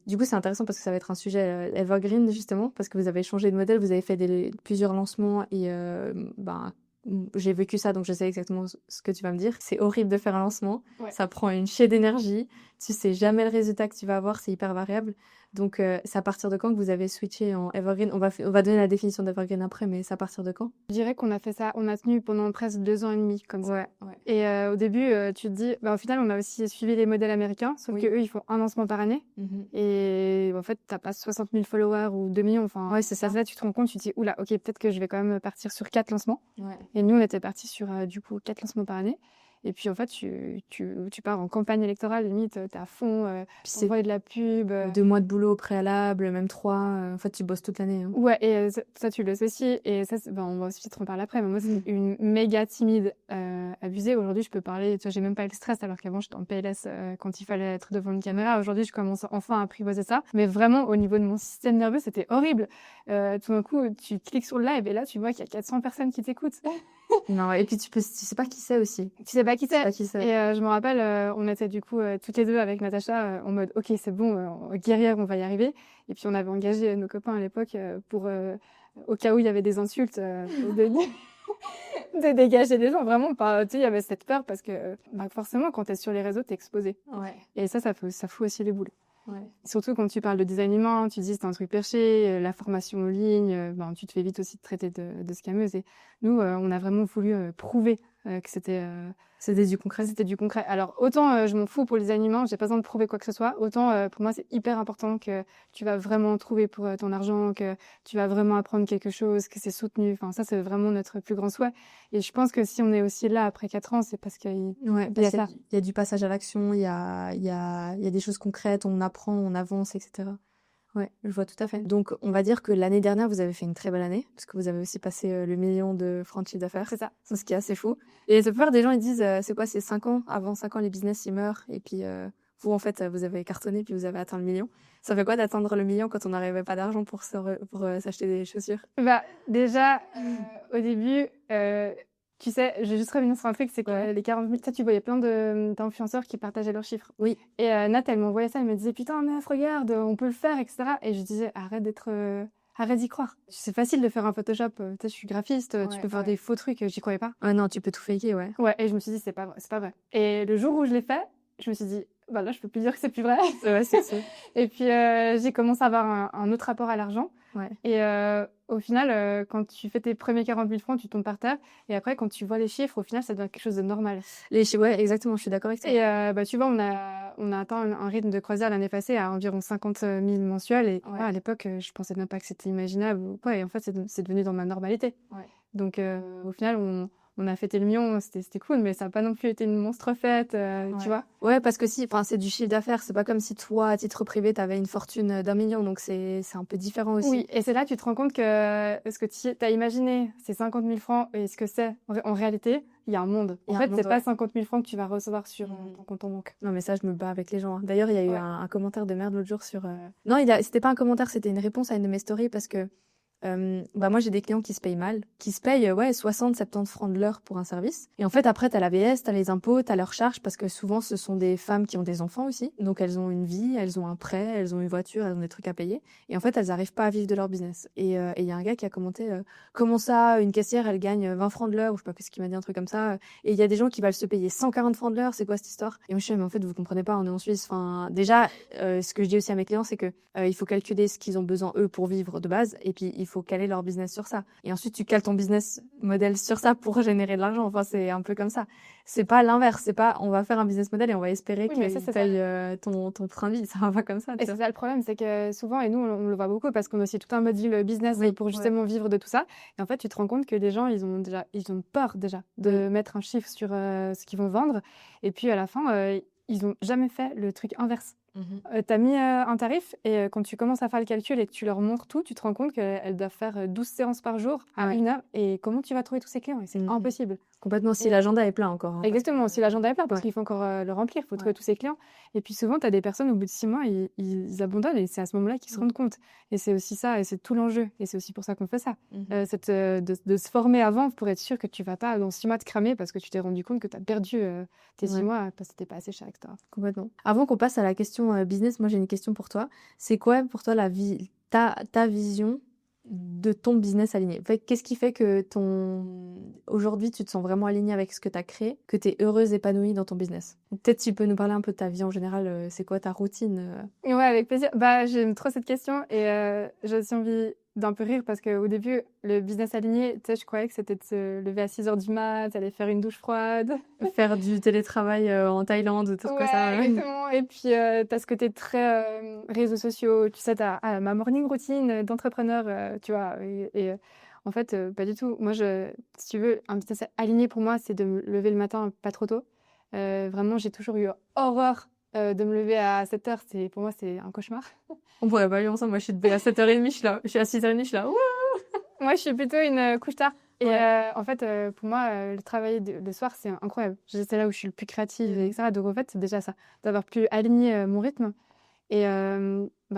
du coup, c'est intéressant parce que ça va être un sujet evergreen, justement, parce que vous avez changé de modèle, vous avez fait plusieurs lancements et j'ai vécu ça, donc je sais exactement ce que tu vas me dire. C'est horrible de faire un lancement. Ouais. Ça prend une chier d'énergie. Tu sais jamais le résultat que tu vas avoir, c'est hyper variable. Donc, c'est à partir de quand que vous avez switché en evergreen? On va donner la définition d'evergreen après, mais c'est à partir de quand? Je dirais qu'on a fait ça, on a tenu pendant presque 2 ans et demi, comme ça. Ouais. Et au début, tu te dis, au final, on a aussi suivi les modèles américains, sauf qu'eux, ils font un lancement par année. Et en fait, t'as pas 60 000 followers ou 2 millions. Enfin, ouais, c'est ça. Là, tu te rends compte, tu te dis, oula, ok, peut-être que je vais quand même partir sur 4 lancements. Ouais. Et nous, on était partis sur, du coup, 4 lancements par année. Et puis, en fait, tu pars en campagne électorale, limite, t'es à fond, tu envoies de la pub. 2 mois de boulot au préalable, même 3. En fait, tu bosses toute l'année. Hein. Ouais, et ça, tu le sais aussi. Et ça, on va aussi te reparler après. Mais moi, c'est une méga timide abusée. Aujourd'hui, je peux parler. Tu vois, j'ai même pas eu le stress, alors qu'avant, j'étais en PLS quand il fallait être devant une caméra. Aujourd'hui, je commence enfin à apprivoiser ça. Mais vraiment, au niveau de mon système nerveux, c'était horrible. Tout d'un coup, tu cliques sur le live et là, tu vois qu'il y a 400 personnes qui t'écoutent. Non, et puis tu sais pas qui c'est aussi. Tu sais pas qui c'est. Et je me rappelle, on était du coup toutes les deux avec Natacha en mode ok, c'est bon, guerrière, on va y arriver. Et puis on avait engagé nos copains à l'époque pour au cas où il y avait des insultes de dégager des gens. Vraiment, tu sais, il y avait cette peur parce que forcément, quand t'es sur les réseaux, t'es exposé. Ouais. Et ça fout aussi les boules. Ouais. Surtout quand tu parles de design humain, tu dis c'est un truc perché, la formation en ligne, tu te fais vite aussi traiter de scameuse. Et nous, on a vraiment voulu prouver que c'était du concret. C'était du concret. Alors autant je m'en fous pour le design humain, j'ai pas besoin de prouver quoi que ce soit. Autant pour moi c'est hyper important que tu vas vraiment trouver pour ton argent, que tu vas vraiment apprendre quelque chose, que c'est soutenu. Enfin ça c'est vraiment notre plus grand souhait. Et je pense que si on est aussi là après 4 ans, c'est parce qu'il y a ça. Il y a du passage à l'action, il y a des choses concrètes, on apprend, on avance, etc. Ouais, je vois tout à fait. Donc, on va dire que l'année dernière, vous avez fait une très belle année, parce que vous avez aussi passé le million de francs de chiffre d'affaires. C'est ça. Ce qui est assez fou. Et la plupart des gens, ils disent, c'est quoi, c'est 5 ans? Avant 5 ans, les business, ils meurent. Et puis, vous, en fait, vous avez cartonné, puis vous avez atteint le million. Ça fait quoi d'atteindre le million quand on n'arrivait pas d'argent pour s'acheter des chaussures? Déjà, au début... Tu sais, je vais juste revenir sur un truc, c'est que les 40 000, tu voyais plein d'influenceurs qui partageaient leurs chiffres. Oui. Et Nat, elle m'envoyait ça, elle me disait, putain, meuf, regarde, on peut le faire, etc. Et je disais, arrête d'être arrête d'y croire. C'est facile de faire un Photoshop. Tu sais, je suis graphiste, tu peux faire des faux trucs. J'y croyais pas. Ouais, non, tu peux tout faker, ouais. Ouais, et je me suis dit, c'est pas vrai, c'est pas vrai. Et le jour où je l'ai fait, je me suis dit, bah là, je peux plus dire que c'est plus vrai. Ouais, c'est ça. Et puis, j'ai commencé à avoir un autre rapport à l'argent. Ouais. Et au final, quand tu fais tes premiers 40 000 francs, tu tombes par terre. Et après, quand tu vois les chiffres, au final, ça devient quelque chose de normal. Ouais, exactement, je suis d'accord avec toi. Et bah, tu vois, on a atteint un rythme de croisière l'année passée à environ 50 000 mensuels. Et Ouais. ouais, à l'époque, je pensais même pas que c'était imaginable. Ouais, et en fait, c'est devenu dans ma normalité. Ouais. Donc, au final, on a fêté le million, c'était cool, mais ça n'a pas non plus été une monstre fête, tu vois. Ouais, parce que c'est du chiffre d'affaires. C'est pas comme si toi, à titre privé, t'avais une fortune d'1 million. Donc, c'est un peu différent aussi. Oui, et c'est là que tu te rends compte que ce que tu as imaginé, c'est 50 000 francs, et ce que c'est en réalité, il y a un monde. En fait, c'est pas 50 000 francs que tu vas recevoir sur ton compte en banque. Non, mais ça, je me bats avec les gens. D'ailleurs, il y a eu un commentaire de merde l'autre jour sur... Non, c'était pas un commentaire, c'était une réponse à une de mes stories parce que moi, j'ai des clients qui se payent mal, qui se payent 60, 70 francs de l'heure pour un service. Et en fait, après, t'as l'AVS, t'as les impôts, t'as leurs charges, parce que souvent, ce sont des femmes qui ont des enfants aussi. Donc, elles ont une vie, elles ont un prêt, elles ont une voiture, elles ont des trucs à payer. Et en fait, elles n'arrivent pas à vivre de leur business. Et il y a un gars qui a commenté comment ça, une caissière, elle gagne 20 francs de l'heure, ou je sais pas qu'est-ce qu'il m'a dit, un truc comme ça. Et il y a des gens qui veulent se payer 140 francs de l'heure, c'est quoi cette histoire? Et moi, je suis mais en fait, vous comprenez pas, on est en Suisse. Enfin, déjà, ce que je dis aussi à mes clients, c'est que il faut calculer ce qu'ils ont besoin, eux, pour vivre de base. Et puis, il faut caler leur business sur ça. Et ensuite, tu cales ton business model sur ça pour générer de l'argent. Enfin, c'est un peu comme ça. C'est pas l'inverse. C'est pas, on va faire un business model et on va espérer qu'il paye ton train de vie. Ça va pas comme ça. Et c'est ça le problème, c'est que souvent, et nous, on le voit beaucoup parce qu'on a aussi tout un module business pour justement vivre de tout ça. Et en fait, tu te rends compte que les gens, ils ont peur déjà de mettre un chiffre sur ce qu'ils vont vendre. Et puis, à la fin, ils ont jamais fait le truc inverse. Tu as mis un tarif et quand tu commences à faire le calcul et que tu leur montres tout, tu te rends compte qu'elles doivent faire 12 séances par jour à 1 heure. Et comment tu vas trouver tous ces clients? Et c'est impossible. Complètement, si l'agenda est plein encore. Hein, exactement, si l'agenda est plein, parce qu'il faut encore le remplir, il faut trouver tous ces clients. Et puis souvent, tu as des personnes, au bout de 6 mois, ils abandonnent et c'est à ce moment-là qu'ils se rendent compte. Et c'est aussi ça, et c'est tout l'enjeu. Et c'est aussi pour ça qu'on fait ça. De se former avant pour être sûr que tu vas pas, dans 6 mois, te cramer parce que tu t'es rendu compte que tu as perdu tes 6 mois parce que c'était pas assez cher, etc. Complètement. Avant qu'on passe à la question business, moi j'ai une question pour toi. C'est quoi pour toi ta vision de ton business aligné? En fait, qu'est-ce qui fait que aujourd'hui tu te sens vraiment aligné avec ce que tu as créé, que tu es heureuse, épanouie dans ton business? Peut-être tu peux nous parler un peu de ta vie en général, c'est quoi ta routine? Ouais, avec plaisir. Bah, j'aime trop cette question et j'ai aussi envie d'un peu rire parce qu'au début, le business aligné, tu sais, je croyais que c'était de se lever à 6 heures du mat, aller faire une douche froide. Faire du télétravail en Thaïlande ou tout comme ça. Exactement. Et puis, t'as ce côté très réseaux sociaux. Tu sais, t'as ma morning routine d'entrepreneur, tu vois. Et en fait, pas du tout. Moi, si tu veux, un business aligné pour moi, c'est de me lever le matin pas trop tôt. Vraiment, j'ai toujours eu horreur de me lever à 7 heures. Pour moi, c'est un cauchemar. On pourrait pas aller ensemble. Moi, je suis levée à 7h30, je suis à 6h30, je suis là. Moi, je suis plutôt une couche tard. Et en fait, pour moi, le travail le soir, c'est incroyable. C'est là où je suis le plus créative, etc. Donc, en fait, c'est déjà ça, d'avoir plus aligné mon rythme. Et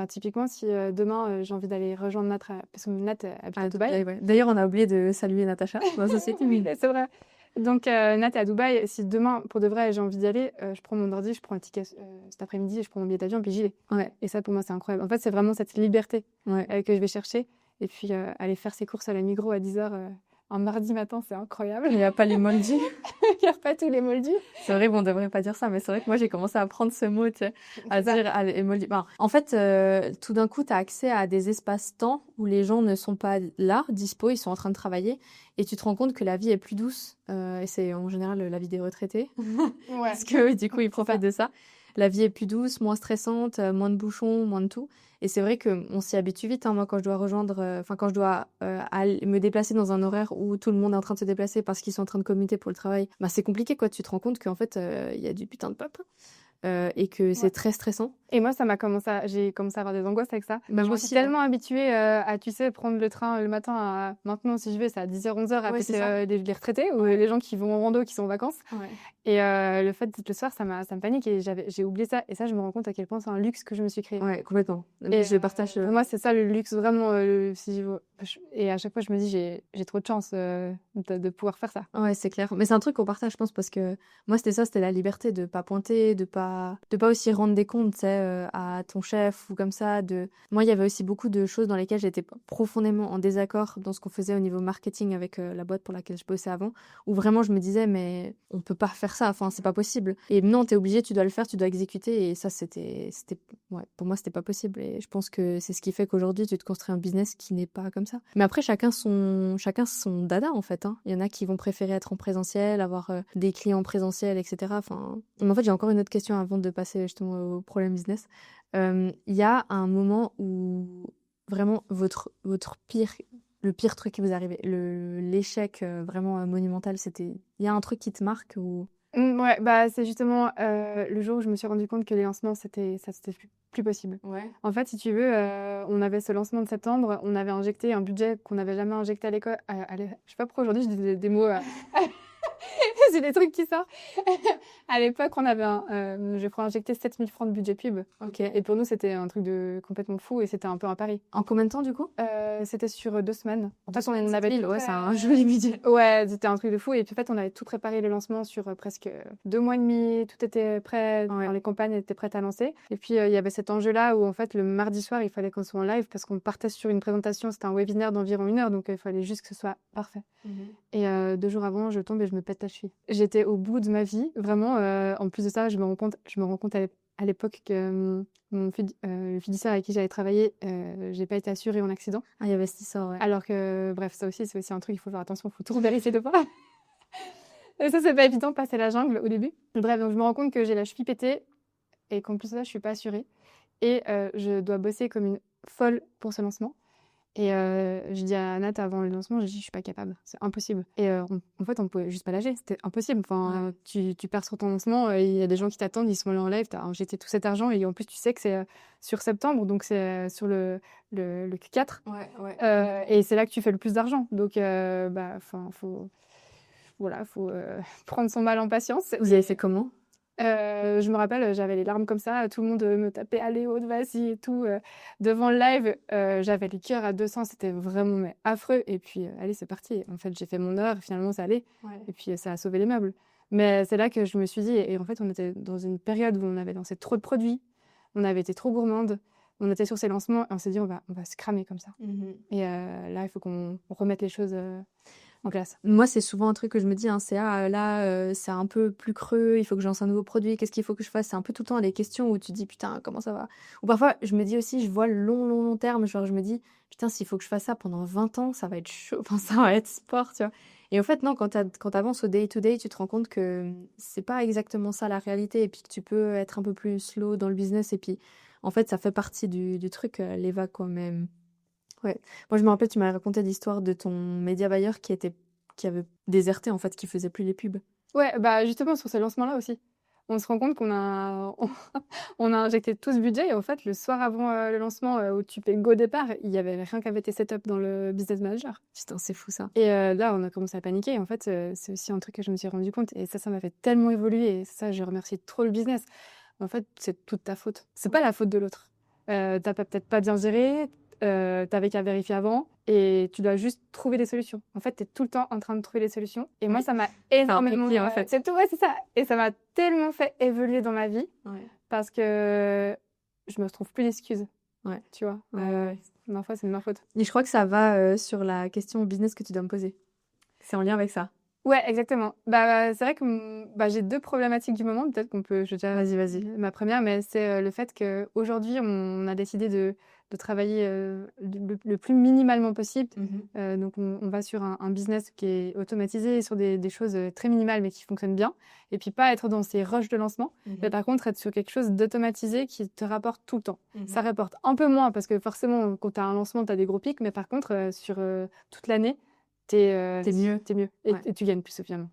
typiquement, si demain, j'ai envie d'aller rejoindre Nat, parce que Nat habite à Dubaï. Ouais. D'ailleurs, on a oublié de saluer Natacha dans la société. Oui, c'est vrai. Donc, Nat est à Dubaï. Si demain, pour de vrai, j'ai envie d'y aller, je prends mon ordi, je prends un ticket cet après-midi, je prends mon billet d'avion, puis j'y vais. Ouais. Et ça, pour moi, c'est incroyable. En fait, c'est vraiment cette liberté que je vais chercher. Et puis, aller faire ses courses à la Migros à 10h un mardi matin, c'est incroyable. Il n'y a pas les moldus. Il n'y a pas tous les moldus. C'est vrai, on ne devrait pas dire ça, mais c'est vrai que moi, j'ai commencé à apprendre ce mot, tu sais, à dire les moldus. En fait, tout d'un coup, tu as accès à des espaces-temps où les gens ne sont pas là, dispo, ils sont en train de travailler, et tu te rends compte que la vie est plus douce. Et c'est en général la vie des retraités. Parce que du coup, ils profitent de ça. La vie est plus douce, moins stressante, moins de bouchons, moins de tout. Et c'est vrai qu'on s'y habitue vite. Hein. Moi, quand je dois quand je dois me déplacer dans un horaire où tout le monde est en train de se déplacer parce qu'ils sont en train de commuter pour le travail, c'est compliqué, quoi. Tu te rends compte qu'en fait, il y a du putain de peuple. Et que c'est très stressant. Et moi, j'ai commencé à avoir des angoisses avec ça. Je me suis tellement habituée à, tu sais, prendre le train le matin. Maintenant, si je vais, c'est à 10h, 11h. Après, c'est les retraités ou les gens qui vont en rando, qui sont en vacances. Et le fait d'être le soir, ça me panique et j'ai oublié ça. Et ça, je me rends compte à quel point c'est un luxe que je me suis créé. Ouais, complètement. Et je partage. Moi, c'est ça le luxe, vraiment. et à chaque fois, je me dis, j'ai trop de chance de pouvoir faire ça. Ouais, c'est clair. Mais c'est un truc qu'on partage, je pense, parce que moi, c'était la liberté de pas pointer, de pas aussi rendre des comptes, tu sais, à ton chef ou comme ça. Moi, il y avait aussi beaucoup de choses dans lesquelles j'étais profondément en désaccord dans ce qu'on faisait au niveau marketing avec la boîte pour laquelle je bossais avant, où vraiment je me disais, mais on peut pas faire ça, enfin, c'est pas possible. Et non, t'es obligé, tu dois le faire, tu dois exécuter. Et ça, ouais, pour moi, c'était pas possible. Et je pense que c'est ce qui fait qu'aujourd'hui, tu te construis un business qui n'est pas comme ça. Mais après, chacun son dada, en fait, hein. Il y en a qui vont préférer être en présentiel, avoir des clients présentiels, etc. Enfin, mais en fait, j'ai encore une autre question avant de passer justement au problème business. Il y a un moment où vraiment le pire truc qui vous est arrivé, l'échec vraiment monumental, il y a un truc qui te marque ou... Ouais, bah c'est justement le jour où je me suis rendu compte que les lancements, c'était plus possible. Ouais. En fait, si tu veux, on avait ce lancement de septembre, on avait injecté un budget qu'on n'avait jamais injecté à l'école. Je sais pas pourquoi aujourd'hui je dis des mots. C'est des trucs qui sortent. À l'époque, on avait je crois injecté 7 000 francs de budget pub. Ok. Et pour nous, c'était un truc de complètement fou et c'était un peu un pari. En combien de temps, du coup? C'était sur 2 semaines. En fait, on avait 7 000, ouais, c'est un joli budget. Ouais, c'était un truc de fou. Et puis, en fait, on avait tout préparé le lancement sur presque 2 mois et demi. Tout était prêt. Ouais. Les campagnes étaient prêtes à lancer. Et puis, il y avait cet enjeu-là où, en fait, le mardi soir, il fallait qu'on soit en live parce qu'on partait sur une présentation. C'était un webinaire d'environ 1 heure. Donc, il fallait juste que ce soit parfait. Et 2 jours avant, je tombe et je me pète la cheville. J'étais au bout de ma vie. Vraiment, en plus de ça, je me rends compte à l'époque que le fiduciaire avec qui j'avais travaillé, j'ai pas été assurée en accident. Ah, il y avait cette histoire, ouais. Alors que, bref, ça aussi, c'est aussi un truc, il faut faire attention, il faut tout vérifier de fois. Et ça, c'est pas évident, passer la jungle au début. Bref, donc je me rends compte que j'ai la cheville pétée et qu'en plus de ça, je suis pas assurée. Et je dois bosser comme une folle pour ce lancement. Et je dis à Nat avant le lancement, je dis, je suis pas capable, c'est impossible. Et en fait, on pouvait juste pas lâcher, c'était impossible. Enfin, tu perds sur ton lancement, il y a des gens qui t'attendent, ils sont là en live, t'as injecté tout cet argent et en plus, tu sais que c'est sur septembre, donc c'est sur le Q4. Ouais. Et c'est là que tu fais le plus d'argent. Donc, faut prendre son mal en patience. Vous avez fait comment? Je me rappelle, j'avais les larmes comme ça, tout le monde me tapait allez Aude, vas-y et tout. Devant le live, j'avais le cœur à 200, c'était vraiment affreux. Et puis, allez, c'est parti. En fait, j'ai fait mon heure, et finalement, ça allait. Ouais. Et puis, ça a sauvé les meubles. Mais c'est là que je me suis dit, et en fait, on était dans une période où on avait lancé trop de produits, on avait été trop gourmande, on était sur ces lancements, et on s'est dit, on va se cramer comme ça. Et là, il faut qu'on remette les choses en classe. Moi, c'est souvent un truc que je me dis, hein, c'est là, c'est un peu plus creux, il faut que je lance un nouveau produit, qu'est-ce qu'il faut que je fasse? C'est un peu tout le temps les questions où tu te dis, putain, comment ça va? Ou parfois, je me dis aussi, je vois le long terme, genre je me dis, putain, s'il faut que je fasse ça pendant 20 ans, ça va être chaud, enfin, ça va être sport, tu vois. Et en fait, non, quand t'avances au day-to-day, tu te rends compte que c'est pas exactement ça la réalité, et puis que tu peux être un peu plus slow dans le business, et puis, en fait, ça fait partie du truc, les vagues, quand même. Ouais. Moi, je me rappelle, tu m'avais raconté l'histoire de ton média buyer qui avait déserté, en fait, qui faisait plus les pubs. Ouais, bah justement, sur ces lancements-là aussi. On se rend compte qu'on a, on a injecté tout ce budget et en fait, le soir avant le lancement où tu payes go départ, il y avait rien qui avait été set up dans le business manager. Putain, c'est fou ça. Et là, on a commencé à paniquer. Et en fait, c'est aussi un truc que je me suis rendu compte et ça m'a fait tellement évoluer. Et ça, je remercie trop le business. En fait, c'est toute ta faute. C'est pas la faute de l'autre. T'as peut-être pas bien géré, t'avais qu'à vérifier avant et tu dois juste trouver des solutions. En fait, t'es tout le temps en train de trouver des solutions. Et moi, ça m'a énormément... en fait. C'est tout, ouais, c'est ça. Et ça m'a tellement fait évoluer dans ma vie parce que je me trouve plus d'excuses. Ouais. Tu vois. Ma foi, c'est de ma faute. Et je crois que ça va sur la question business que tu dois me poser. C'est en lien avec ça. Ouais, exactement. Bah, c'est vrai que j'ai 2 problématiques du moment. Peut-être qu'on peut... Je dirais, Vas-y. ma première, mais c'est le fait qu'aujourd'hui, on a décidé de travailler le plus minimalement possible. Donc, on va sur un business qui est automatisé, sur des choses très minimales, mais qui fonctionnent bien. Et puis, pas être dans ces rushs de lancement. Mais par contre, être sur quelque chose d'automatisé qui te rapporte tout le temps. Ça rapporte un peu moins, parce que forcément, quand tu as un lancement, tu as des gros pics. Mais par contre, sur toute l'année, t'es mieux. Et tu gagnes plus, finalement.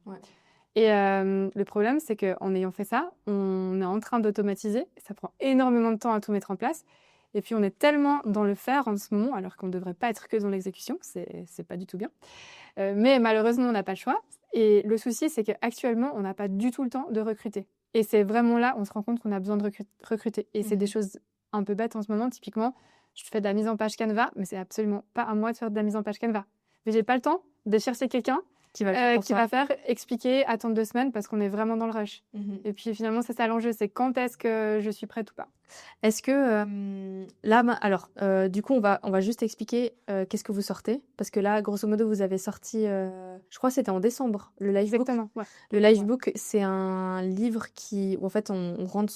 Et le problème, c'est qu'en ayant fait ça, on est en train d'automatiser. Ça prend énormément de temps à tout mettre en place. Et puis, on est tellement dans le faire en ce moment, alors qu'on ne devrait pas être que dans l'exécution. C'est pas du tout bien. Mais malheureusement, on n'a pas le choix. Et le souci, c'est qu'actuellement, on n'a pas du tout le temps de recruter. Et c'est vraiment là, on se rend compte qu'on a besoin de recruter. Et c'est des choses un peu bêtes en ce moment. Typiquement, je fais de la mise en page Canva, mais c'est absolument pas à moi de faire de la mise en page Canva. Mais j'ai pas le temps de chercher quelqu'un Qui va le faire pour qui toi. va faire, expliquer, attendre 2 semaines parce qu'on est vraiment dans le rush. Et puis finalement, c'est ça l'enjeu, c'est quand est-ce que je suis prête ou pas. Est-ce que là, alors, du coup, on va juste expliquer qu'est-ce que vous sortez. Parce que là, grosso modo, vous avez sorti, je crois que c'était en décembre, le Livebook. Exactement, ouais. Le Livebook, c'est un livre où en fait, on rentre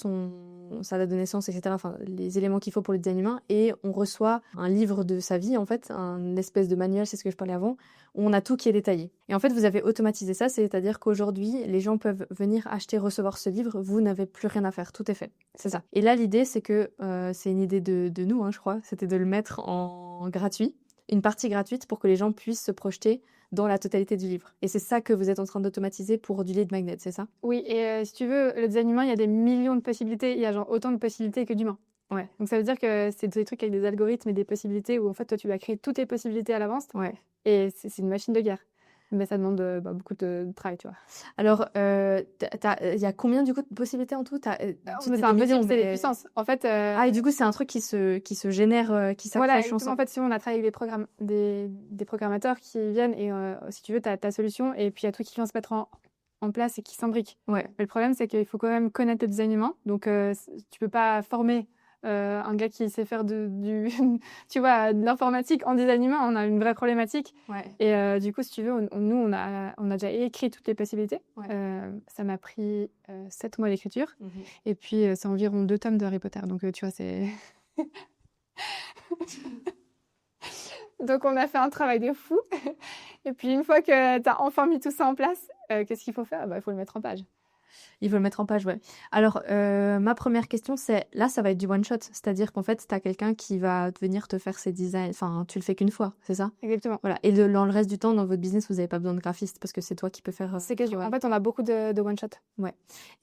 sa date de naissance, etc., enfin, les éléments qu'il faut pour le design humain, et on reçoit un livre de sa vie, en fait, un espèce de manuel, c'est ce que je parlais avant, où on a tout qui est détaillé. Et en fait, vous avez automatisé ça, c'est-à-dire qu'aujourd'hui, les gens peuvent venir acheter, recevoir ce livre, vous n'avez plus rien à faire, tout est fait. C'est ça. Et là, l'idée, c'est que c'est une idée de nous, hein, je crois, c'était de le mettre en gratuit, une partie gratuite pour que les gens puissent se projeter dans la totalité du livre. Et c'est ça que vous êtes en train d'automatiser pour du lead magnet, c'est ça? Oui, et si tu veux, le design humain, il y a des millions de possibilités. Il y a genre autant de possibilités que d'humains. Ouais. Donc ça veut dire que c'est des trucs avec des algorithmes et des possibilités où en fait, toi, tu vas créer toutes les possibilités à l'avance. Ouais. Et c'est une machine de guerre. Mais ça demande beaucoup de travail, tu vois. Alors, il y a combien du coup de possibilités en tout? Tu C'est dis un des million, millions, c'est des mais... puissances. En fait, Ah, et du coup, c'est un truc qui se génère, qui voilà, s'accroche exactement. En ensemble. fait, si on a travaillé avec des programmateurs qui viennent et si tu veux, tu as ta solution et puis il y a tout qui vient se mettre en place et qui s'imbrique. Ouais. Mais le problème, c'est qu'il faut quand même connaître le design humain. Donc, tu peux pas former un gars qui sait faire tu vois, de l'informatique en design humain. On a une vraie problématique. Ouais. Et du coup, si tu veux, nous, on a déjà écrit toutes les possibilités. Ouais. Ça m'a pris 7 mois d'écriture. Et puis, c'est environ 2 tomes de Harry Potter. Donc, tu vois, c'est... Donc, on a fait un travail de fou. Et puis, une fois que tu as enfin mis tout ça en place, qu'est-ce qu'il faut faire? Il faut le mettre en page. Il faut le mettre en page, ouais. Alors, ma première question, c'est, là, ça va être du one-shot. C'est-à-dire qu'en fait, tu as quelqu'un qui va venir te faire ses designs. Enfin, tu le fais qu'une fois, c'est ça? Exactement. Voilà. Et dans le reste du temps, dans votre business, vous n'avez pas besoin de graphiste parce que c'est toi qui peux faire... C'est que, en fait, on a beaucoup de one-shot. Ouais.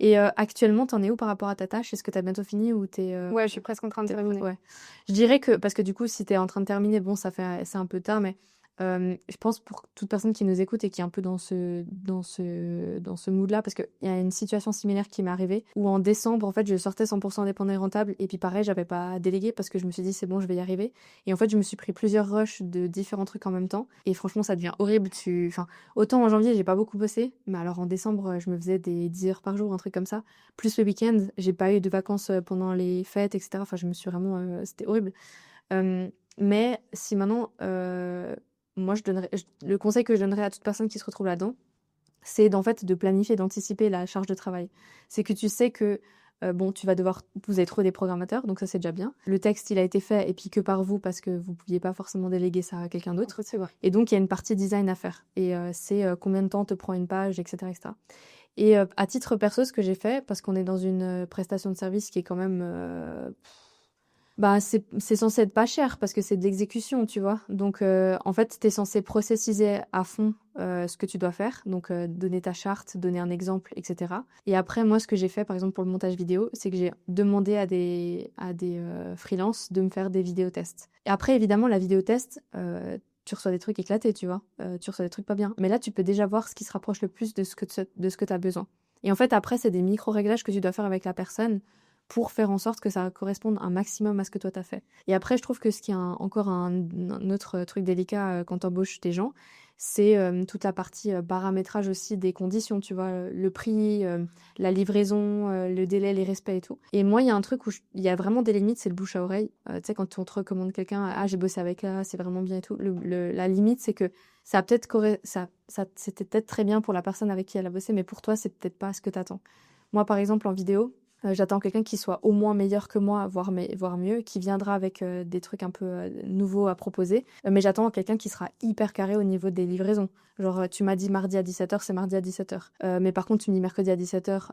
Et actuellement, t'en es où par rapport à ta tâche? Est-ce que t'as bientôt fini ou t'es... Ouais, je suis presque en train de terminer. Ouais. Je dirais que, parce que du coup, si t'es en train de terminer, bon, c'est un peu tard, mais je pense pour toute personne qui nous écoute et qui est un peu dans ce mood-là, parce qu'il y a une situation similaire qui m'est arrivée, où en décembre, en fait, je sortais 100% indépendant et rentable, et puis pareil, j'avais pas délégué parce que je me suis dit, c'est bon, je vais y arriver. Et en fait, je me suis pris plusieurs rushs de différents trucs en même temps, et franchement, ça devient horrible. Enfin, autant en janvier, j'ai pas beaucoup bossé, mais alors en décembre, je me faisais des 10 heures par jour, un truc comme ça. Plus le week-end, j'ai pas eu de vacances pendant les fêtes, etc. Enfin, je me suis vraiment... c'était horrible. Mais si maintenant... moi, le conseil que je donnerais à toute personne qui se retrouve là-dedans, c'est d'en fait de planifier, d'anticiper la charge de travail. C'est que tu sais que bon, vous avez trouvé des programmateurs, donc ça c'est déjà bien. Le texte il a été fait et puis que par vous parce que vous pouviez pas forcément déléguer ça à quelqu'un d'autre. C'est vrai. Et donc il y a une partie design à faire. Et c'est combien de temps te prend une page, etc., etc. Et à titre perso, ce que j'ai fait, parce qu'on est dans une prestation de service qui est quand même c'est censé être pas cher parce que c'est de l'exécution, tu vois. Donc, en fait, tu es censé processiser à fond ce que tu dois faire. Donc, donner ta charte, donner un exemple, etc. Et après, moi, ce que j'ai fait, par exemple, pour le montage vidéo, c'est que j'ai demandé à des freelances de me faire des vidéotests. Et après, évidemment, la vidéotest, tu reçois des trucs éclatés, tu vois. Tu reçois des trucs pas bien. Mais là, tu peux déjà voir ce qui se rapproche le plus de ce que tu as besoin. Et en fait, après, c'est des micro-réglages que tu dois faire avec la personne pour faire en sorte que ça corresponde un maximum à ce que toi t'as fait. Et après, je trouve que ce qui est encore un autre truc délicat quand t'embauches des gens, c'est toute la partie paramétrage aussi des conditions, tu vois, le prix, la livraison, le délai, les respects et tout. Et moi, il y a un truc où il y a vraiment des limites, c'est le bouche à oreille. Tu sais, quand on te recommande quelqu'un, ah, j'ai bossé avec là, c'est vraiment bien et tout. La limite, c'est que ça a peut-être c'était peut-être très bien pour la personne avec qui elle a bossé, mais pour toi, c'est peut-être pas ce que t'attends. Moi, par exemple, en vidéo, j'attends quelqu'un qui soit au moins meilleur que moi, voire mieux, qui viendra avec des trucs un peu nouveaux à proposer. Mais j'attends quelqu'un qui sera hyper carré au niveau des livraisons. Genre, tu m'as dit mardi à 17h, c'est mardi à 17h. Mais par contre, tu me dis mercredi à 17h,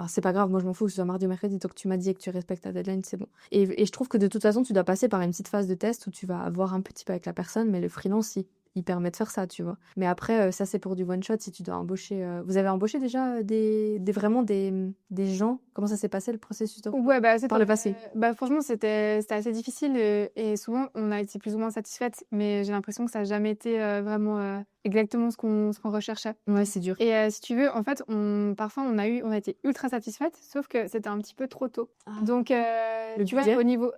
c'est pas grave, moi je m'en fous que ce soit mardi ou mercredi, donc tu m'as dit que tu respectes ta deadline, c'est bon. Et je trouve que de toute façon, tu dois passer par une petite phase de test où tu vas avoir un petit peu avec la personne, mais le freelance, il permet de faire ça, tu vois. Mais après, ça, c'est pour du one-shot, si tu dois embaucher... Vous avez embauché déjà vraiment des gens? Comment ça s'est passé, le processus de... Ouais, par le passé? Franchement, c'était assez difficile et souvent, on a été plus ou moins satisfaite, mais j'ai l'impression que ça n'a jamais été vraiment exactement ce qu'on recherchait. Ouais, c'est dur. Et si tu veux, en fait, parfois, on a été ultra satisfaite, sauf que c'était un petit peu trop tôt. Ah. Donc, Le tu vois, budget? au niveau...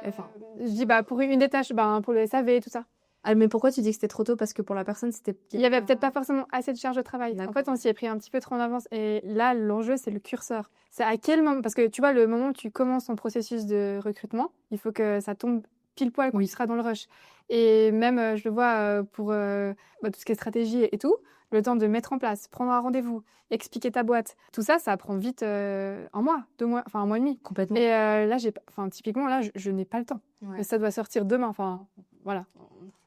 Enfin. Je dis, bah, pour une des tâches, ben, pour le SAV, tout ça. Ah, mais pourquoi tu dis que c'était trop tôt? Parce que pour la personne, c'était... Il y avait peut-être pas forcément assez de charge de travail. En D'accord. fait, on s'y est pris un petit peu trop en avance. Et là, l'enjeu, c'est le curseur. C'est à quel moment, parce que tu vois, le moment où tu commences ton processus de recrutement, il faut que ça tombe pile poil quand Oui. tu seras dans le rush. Et même, je le vois pour bah, tout ce qui est stratégie et tout, le temps de mettre en place, prendre un rendez-vous, expliquer ta boîte, tout ça, ça prend vite un mois, 2 mois, enfin 1 mois et demi. Complètement. Et là, enfin, typiquement, là, je n'ai pas le temps. Ouais. Ça doit sortir demain. Enfin, voilà.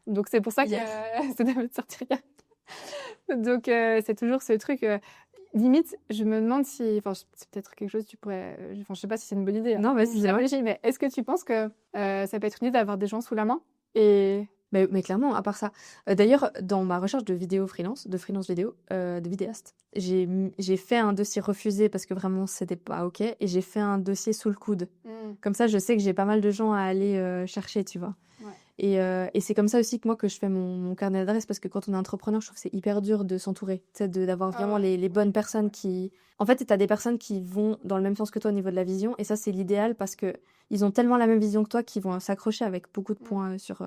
Donc c'est pour ça que ça devait sortir hier. Donc c'est toujours ce truc. Limite, je me demande si, enfin, c'est peut-être quelque chose que tu pourrais. Enfin, je sais pas si c'est une bonne idée. Non, vas-y, Je dis-moi. réfléchis, mais est-ce que tu penses que ça peut être une idée d'avoir des gens sous la main et Mais clairement, à part ça. D'ailleurs, dans ma recherche de vidéo freelance, de freelance vidéo, de vidéaste, j'ai fait un dossier refusé parce que vraiment c'était pas OK et j'ai fait un dossier sous le coude. Comme ça, je sais que j'ai pas mal de gens à aller chercher, tu vois. Ouais. Et c'est comme ça aussi que moi que je fais mon carnet d'adresses parce que quand on est entrepreneur, je trouve que c'est hyper dur de s'entourer, tu sais, d'avoir vraiment ouais. les bonnes personnes qui... En fait, t'as des personnes qui vont dans le même sens que toi au niveau de la vision et ça, c'est l'idéal parce que ils ont tellement la même vision que toi qu'ils vont s'accrocher avec beaucoup de points sur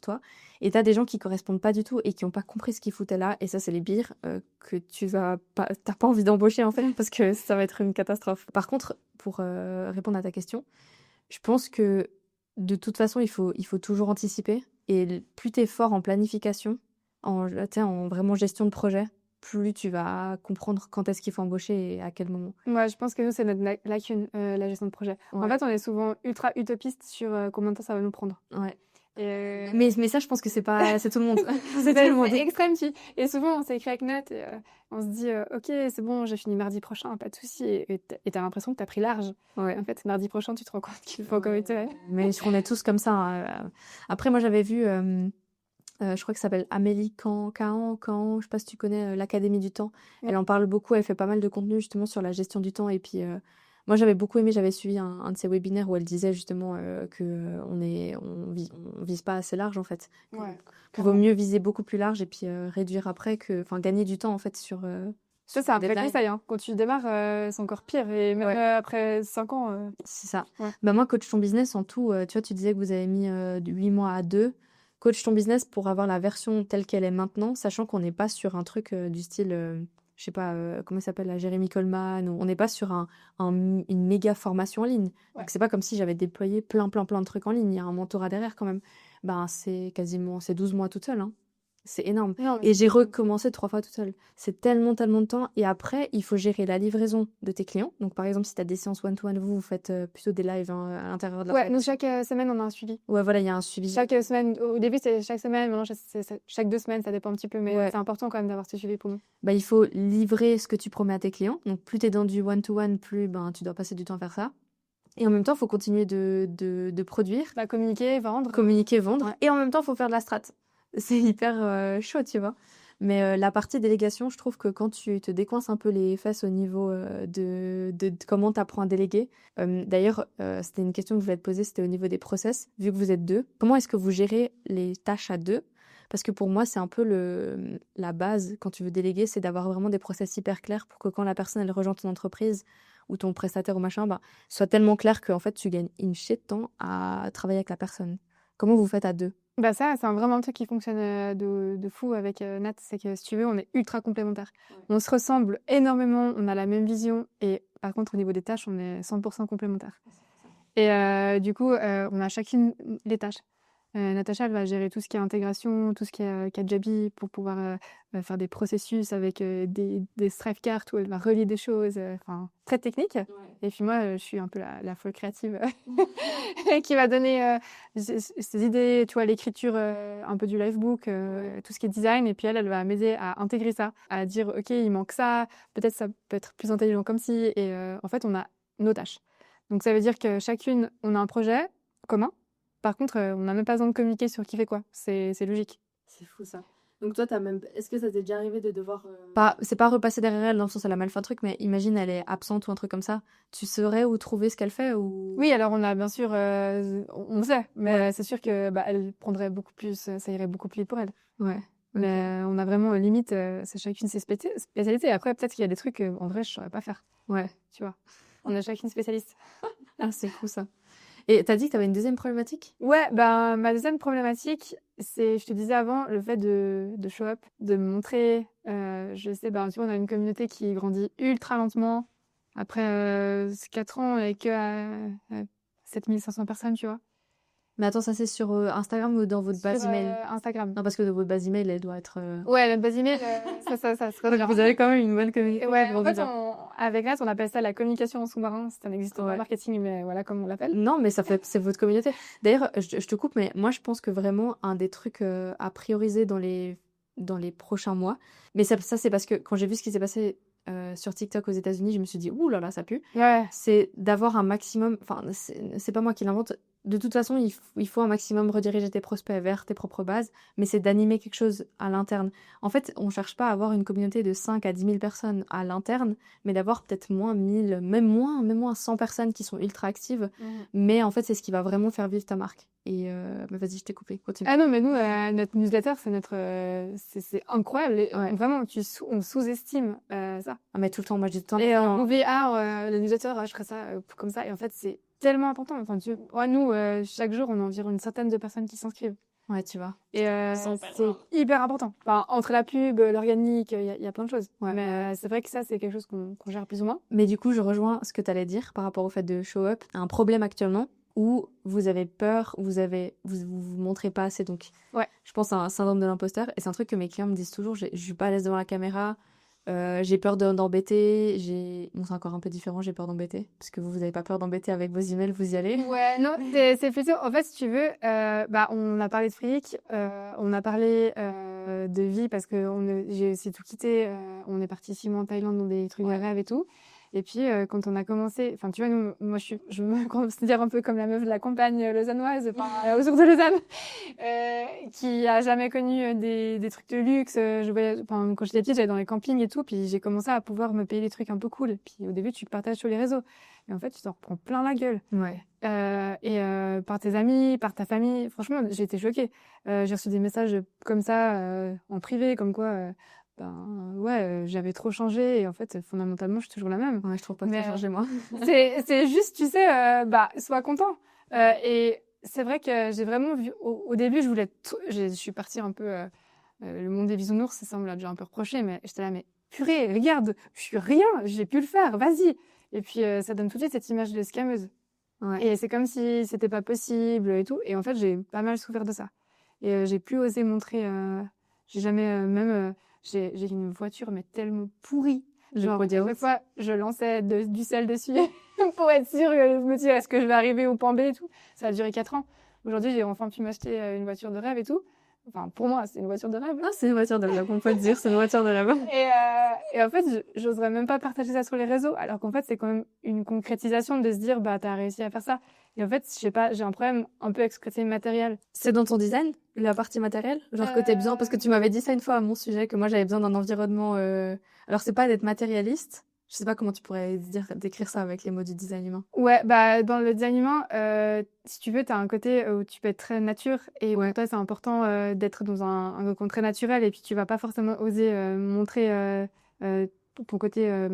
toi. Et t'as des gens qui correspondent pas du tout et qui ont pas compris ce qu'ils foutaient là et ça, c'est les bires que t'as pas envie d'embaucher en fait parce que ça va être une catastrophe. Par contre, pour répondre à ta question, je pense que de toute façon, il faut toujours anticiper. Et plus tu es fort en planification, en vraiment gestion de projet, plus tu vas comprendre quand est-ce qu'il faut embaucher et à quel moment. Moi, je pense que nous, c'est notre lacune, la gestion de projet. En Ouais. fait, on est souvent ultra utopiste sur combien de temps ça va nous prendre. Ouais. Et, Mais ça, je pense que c'est tout le monde. C'est tout c'est le monde. extrême. Et souvent, on s'écrit avec Nat et on se dit, ok, c'est bon, j'ai fini mardi prochain, pas de souci. Et t'as l'impression que t'as pris large. Ouais. En fait, mardi prochain, tu te rends compte qu'il faut encore itérer. Mais on est tous comme ça. Hein. Après, moi, j'avais vu, je crois que ça s'appelle Amélie Caen, je sais pas si tu connais l'Académie du temps. Ouais. Elle en parle beaucoup, elle fait pas mal de contenu justement sur la gestion du temps. Et puis, moi, j'avais beaucoup aimé, j'avais suivi un de ses webinaires où elle disait justement on vise pas assez large en fait. Ouais, Qu'il vaut mieux viser beaucoup plus large et puis réduire après enfin gagner du temps en fait sur. Ça, c'est un vrai deadline. conseil. Hein. Quand tu démarres, c'est encore pire. Et même après 5 ans. C'est ça. Ouais. Bah moi, coach ton business en tout, tu vois, tu disais que vous avez mis de 8 mois à 2. Coach ton business pour avoir la version telle qu'elle est maintenant, sachant qu'on n'est pas sur un truc du style, je sais pas, comment il s'appelle, la Jérémy Coleman, ou on n'est pas sur une méga formation en ligne. Ouais. Donc c'est pas comme si j'avais déployé plein de trucs en ligne. Il y a un mentorat derrière quand même. Ben c'est 12 mois toute seule. Hein. C'est énorme. Non, mais Et j'ai recommencé 3 fois toute seule. C'est tellement de temps. Et après, il faut gérer la livraison de tes clients. Donc, par exemple, si tu as des séances one-to-one, vous faites plutôt des lives à l'intérieur de la ouais, nous, chaque semaine, on a un suivi. Ouais, voilà, il y a un suivi. Chaque semaine, au début, c'est chaque semaine. Maintenant, c'est chaque 2 semaines, ça dépend un petit peu. Mais Ouais. c'est important quand même d'avoir ce suivi pour nous. Bah, il faut livrer ce que tu promets à tes clients. Donc, plus tu es dans du one-to-one, plus tu dois passer du temps à faire ça. Et en même temps, il faut continuer de produire. Bah, communiquer, vendre. Vendre. Ouais. Et en même temps, il faut faire de la strat. C'est hyper chaud, tu vois. Mais la partie délégation, je trouve que quand tu te décoinces un peu les fesses au niveau de comment tu apprends à déléguer, d'ailleurs, c'était une question que je voulais te poser, c'était au niveau des process, vu que vous êtes deux, comment est-ce que vous gérez les tâches à deux? Parce que pour moi, c'est un peu la base quand tu veux déléguer, c'est d'avoir vraiment des process hyper clairs pour que quand la personne elle rejoint ton entreprise ou ton prestataire ou machin, soit tellement clair qu'en fait tu gagnes une shit de temps à travailler avec la personne. Comment vous faites à deux? Bah ça, c'est vraiment un truc qui fonctionne de fou avec Nat, c'est que si tu veux, on est ultra complémentaires. Ouais. On se ressemble énormément, on a la même vision et par contre au niveau des tâches, on est 100% complémentaires. Et du coup, on a chacune les tâches. Natacha, elle va gérer tout ce qui est intégration, tout ce qui est Kajabi pour pouvoir faire des processus avec des stripe cards où elle va relier des choses, très technique. Ouais. Et puis moi, je suis un peu la folle créative qui va donner ses idées, tu vois, l'écriture un peu du livebook, tout ce qui est design. Et puis elle va m'aider à intégrer ça, à dire, OK, il manque ça, peut-être ça peut être plus intelligent comme ci. Et en fait, on a nos tâches. Donc ça veut dire que chacune, on a un projet commun. Par contre, on n'a même pas besoin de communiquer sur qui fait quoi. C'est logique. C'est fou ça. Donc toi, est-ce que ça t'est déjà arrivé de devoir... C'est pas repasser derrière elle dans le sens elle a mal fait un truc, mais imagine elle est absente ou un truc comme ça. Tu saurais où trouver ce qu'elle fait ou... Oui, alors on a bien sûr... on sait, mais c'est sûr que elle prendrait beaucoup plus... Ça irait beaucoup plus vite pour elle. Ouais. Mais on a vraiment limite... c'est chacune ses spécialités. Après, peut-être qu'il y a des trucs en vrai, je saurais pas faire. Ouais. Tu vois. On a chacune spécialiste. Ah, c'est cool ça. Et t'as dit que t'avais une deuxième problématique? Ouais, ben, ma deuxième problématique, c'est, je te disais avant, le fait de show up, de me montrer. Je sais, ben, tu vois, on a une communauté qui grandit ultra lentement. Après 4 ans, et que à 7500 personnes, tu vois. Mais attends, ça c'est sur Instagram ou dans votre base Sur email? Instagram. Non, parce que votre base email, elle doit être... Ouais, notre base email, ça se regarde. Vous avez quand même une bonne communauté. Ouais, qui en fait, grandit. avec Nat, on appelle ça la communication en sous-marin. Ça n'existe pas en Ouais. marketing, mais voilà comme on l'appelle. Non, mais c'est votre communauté. D'ailleurs, je te coupe, mais moi, je pense que vraiment, un des trucs à prioriser dans les prochains mois, mais ça c'est parce que quand j'ai vu ce qui s'est passé sur TikTok aux États-Unis, je me suis dit, ouh là là, ça pue. Ouais. C'est d'avoir un maximum, enfin, c'est pas moi qui l'invente. De toute façon, il faut un maximum rediriger tes prospects vers tes propres bases, mais c'est d'animer quelque chose à l'interne. En fait, on cherche pas à avoir une communauté de 5 à 10 000 personnes à l'interne, mais d'avoir peut-être moins 1000, même moins 100 personnes qui sont ultra actives. Mais en fait, c'est ce qui va vraiment faire vivre ta marque. Et bah vas-y, je t'ai coupé. Continue. Ah non, mais nous, notre newsletter, c'est c'est incroyable. Et, Ouais. vraiment, on sous-estime ça. Ah, mais tout le temps, moi, je dis tout le temps. Et on dit, le newsletter, je ferai ça comme ça. Et en fait, c'est tellement important. Enfin, ouais, nous, chaque jour, on a environ une centaine de personnes qui s'inscrivent. Ouais, tu vois. Et c'est hyper important. Enfin, entre la pub, l'organique, il y a plein de choses. Ouais. Mais c'est vrai que ça, c'est quelque chose qu'on gère plus ou moins. Mais du coup, je rejoins ce que tu allais dire par rapport au fait de show up. Un problème actuellement où vous avez peur, vous montrez pas assez. Donc, ouais. Je pense à un syndrome de l'imposteur. Et c'est un truc que mes clients me disent toujours. Je suis pas à l'aise devant la caméra. J'ai peur d'embêter. Bon, c'est encore un peu différent. J'ai peur d'embêter. Parce que vous avez pas peur d'embêter avec vos emails, vous y allez. Ouais, non, c'est plutôt... En fait, si tu veux, on a parlé de fric, on a parlé de vie parce que j'ai aussi tout quitté. On est parti 6 mois en Thaïlande dans des trucs de rêve et tout. Et puis, quand on a commencé... Enfin, tu vois, moi, je me considère un peu comme la meuf de la campagne lausannoise, autour de Lausanne, qui a jamais connu des trucs de luxe. Quand j'étais petite, j'allais dans les campings et tout, puis j'ai commencé à pouvoir me payer des trucs un peu cool. Puis au début, tu partages sur les réseaux. Et en fait, tu t'en reprends plein la gueule. Ouais. Par tes amis, par ta famille. Franchement, j'ai été choquée. J'ai reçu des messages comme ça, en privé, comme quoi... j'avais trop changé et en fait, fondamentalement, je suis toujours la même. Ouais, je trouve pas que t'as changé, moi. c'est juste, tu sais, sois content. Et c'est vrai que j'ai vraiment vu, au début, je suis partie un peu, le monde des bisounours, ça on me l'a déjà un peu reproché, mais j'étais là, mais purée, regarde, je suis rien, j'ai pu le faire, vas-y. Et puis, ça donne tout de suite cette image de scameuse. Ouais. Et c'est comme si c'était pas possible et tout. Et en fait, j'ai pas mal souffert de ça. Et j'ai plus osé montrer, j'ai jamais, j'ai une voiture, mais tellement pourrie. Genre, à chaque fois, je lançais du sel dessus pour être sûre que je me dis, est-ce que je vais arriver au point B et tout. Ça a duré 4 ans. Aujourd'hui, j'ai enfin pu m'acheter une voiture de rêve et tout. Enfin, pour moi, c'est une voiture de rêve. Ah, c'est une voiture de rêve, on peut le dire, c'est une voiture de rêve. Et en fait, j'oserais même pas partager ça sur les réseaux, alors qu'en fait, c'est quand même une concrétisation de se dire, t'as réussi à faire ça. Et en fait, je sais pas, j'ai un problème un peu avec ce côté matériel. C'est dans ton design, la partie matérielle? Genre que t'as besoin, parce que tu m'avais dit ça une fois à mon sujet, que moi j'avais besoin d'un environnement, alors c'est pas d'être matérialiste. Je sais pas comment tu pourrais décrire ça avec les mots du design humain. Ouais, dans le design humain, si tu veux, t'as un côté où tu peux être très nature et pour toi, c'est important d'être dans un cocon très naturel et puis tu vas pas forcément oser montrer ton côté,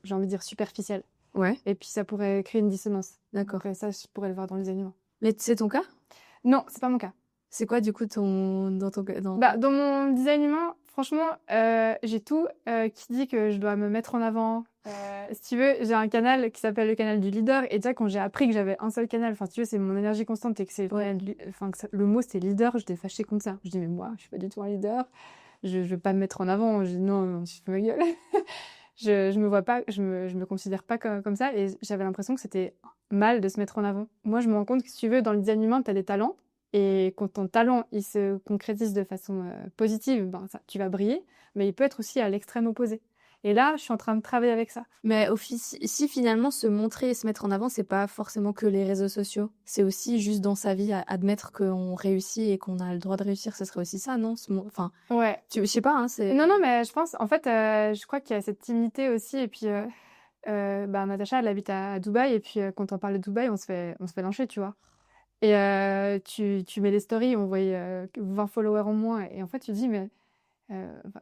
j'ai envie de dire superficiel. Ouais. Et puis ça pourrait créer une dissonance. D'accord. Donc ça, je pourrais le voir dans le design humain. Mais c'est ton cas? Non, c'est pas mon cas. C'est quoi du coup dans mon design humain, franchement, j'ai tout qui dit que je dois me mettre en avant. Si tu veux, j'ai un canal qui s'appelle le canal du leader. Et déjà, quand j'ai appris que j'avais un seul canal, enfin, si tu veux, c'est mon énergie constante et que c'est le mot c'est leader, j'étais fâchée contre ça. Je dis, mais moi, je suis pas du tout un leader. Je veux pas me mettre en avant. Je dis, non, je fais ma gueule. Je me vois pas, je me considère pas comme ça. Et j'avais l'impression que c'était mal de se mettre en avant. Moi, je me rends compte que si tu veux, dans le design humain, tu as des talents. Et quand ton talent, il se concrétise de façon positive, tu vas briller. Mais il peut être aussi à l'extrême opposé. Et là, je suis en train de travailler avec ça. Mais si finalement se montrer et se mettre en avant, c'est pas forcément que les réseaux sociaux. C'est aussi juste dans sa vie, admettre qu'on réussit et qu'on a le droit de réussir. Ce serait aussi ça, non? Enfin, ouais. Je sais pas, hein, c'est... Non, mais je pense, en fait, je crois qu'il y a cette timidité aussi. Et puis, Natacha, elle habite à Dubaï. Et puis, quand on parle de Dubaï, on se fait lyncher, tu vois. Et tu mets les stories, on voyait 20 followers en moins. Et en fait, tu te dis, mais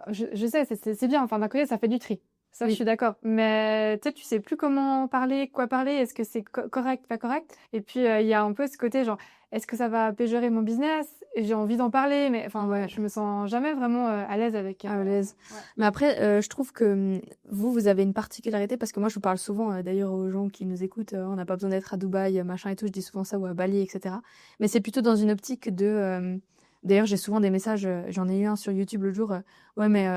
je sais, c'est bien. Enfin, d'un côté, ça fait du tri. Ça, Oui. je suis d'accord. Mais tu sais, tu sais plus comment parler, quoi parler. Est-ce que c'est correct, pas correct? Et puis, il y a un peu ce côté genre, est-ce que ça va péjorer mon business? Et j'ai envie d'en parler, mais enfin, Ouais. je me sens jamais vraiment à l'aise avec. À l'aise. Ouais. Mais après, je trouve que vous avez une particularité parce que moi, je vous parle souvent d'ailleurs aux gens qui nous écoutent. On n'a pas besoin d'être à Dubaï, machin et tout. Je dis souvent ça ou à Bali, etc. Mais c'est plutôt dans une optique de. D'ailleurs, j'ai souvent des messages. J'en ai eu un sur YouTube l'autre jour. Ouais, mais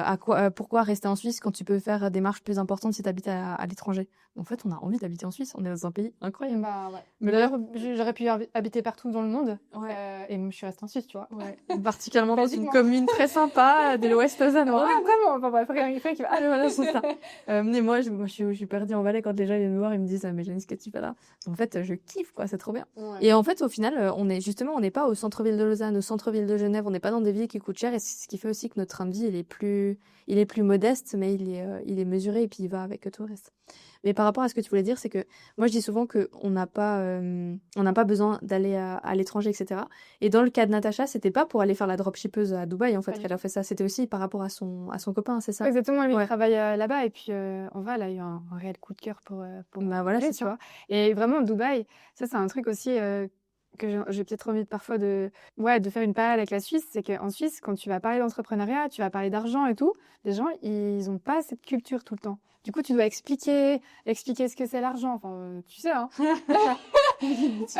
pourquoi rester en Suisse quand tu peux faire des marches plus importantes si tu habites à l'étranger? En fait, on a envie d'habiter en Suisse. On est dans un pays incroyable. Bah, ouais. Mais D'ailleurs, j'aurais pu habiter partout dans le monde. Ouais. Et je suis restée en Suisse, tu vois. Ouais. Particulièrement dans une Basiquement. commune très sympa de l'Ouest lausannois. Ouais, vraiment. Enfin bref, rien qui va. Ah, voilà, c'est ça. Mais moi, je suis perdue en Valais quand les gens viennent me voir, ils me disent, mais Janice, qu'est-ce que tu fais là? En fait, je kiffe, quoi, c'est trop bien. Ouais. Et en fait, au final, on n'est pas au centre-ville de Lausanne, au centre-ville de Genève, on n'est pas dans des villes qui coûtent cher, et c'est ce qui fait aussi que notre train de vie, il est plus modeste, mais il est mesuré, et puis il va avec tout le reste. Mais par rapport à ce que tu voulais dire, c'est que moi, je dis souvent qu'on n'a pas besoin d'aller à l'étranger, etc. Et dans le cas de Natacha, c'était pas pour aller faire la dropshippeuse à Dubaï, en fait, Ouais. qu'elle a fait ça. C'était aussi par rapport à son copain, c'est ça? Exactement, lui, il Ouais. travaille là-bas et puis on va, elle a eu un réel coup de cœur pour Bah voilà, voyager, c'est tu ça. vois. Et vraiment, Dubaï, ça c'est un truc aussi que j'ai peut-être envie parfois de faire une parallèle avec la Suisse, c'est qu'en Suisse, quand tu vas parler d'entrepreneuriat, tu vas parler d'argent et tout, les gens, ils ont pas cette culture tout le temps. Du coup, tu dois expliquer ce que c'est l'argent. Enfin, tu sais, hein. Ouais,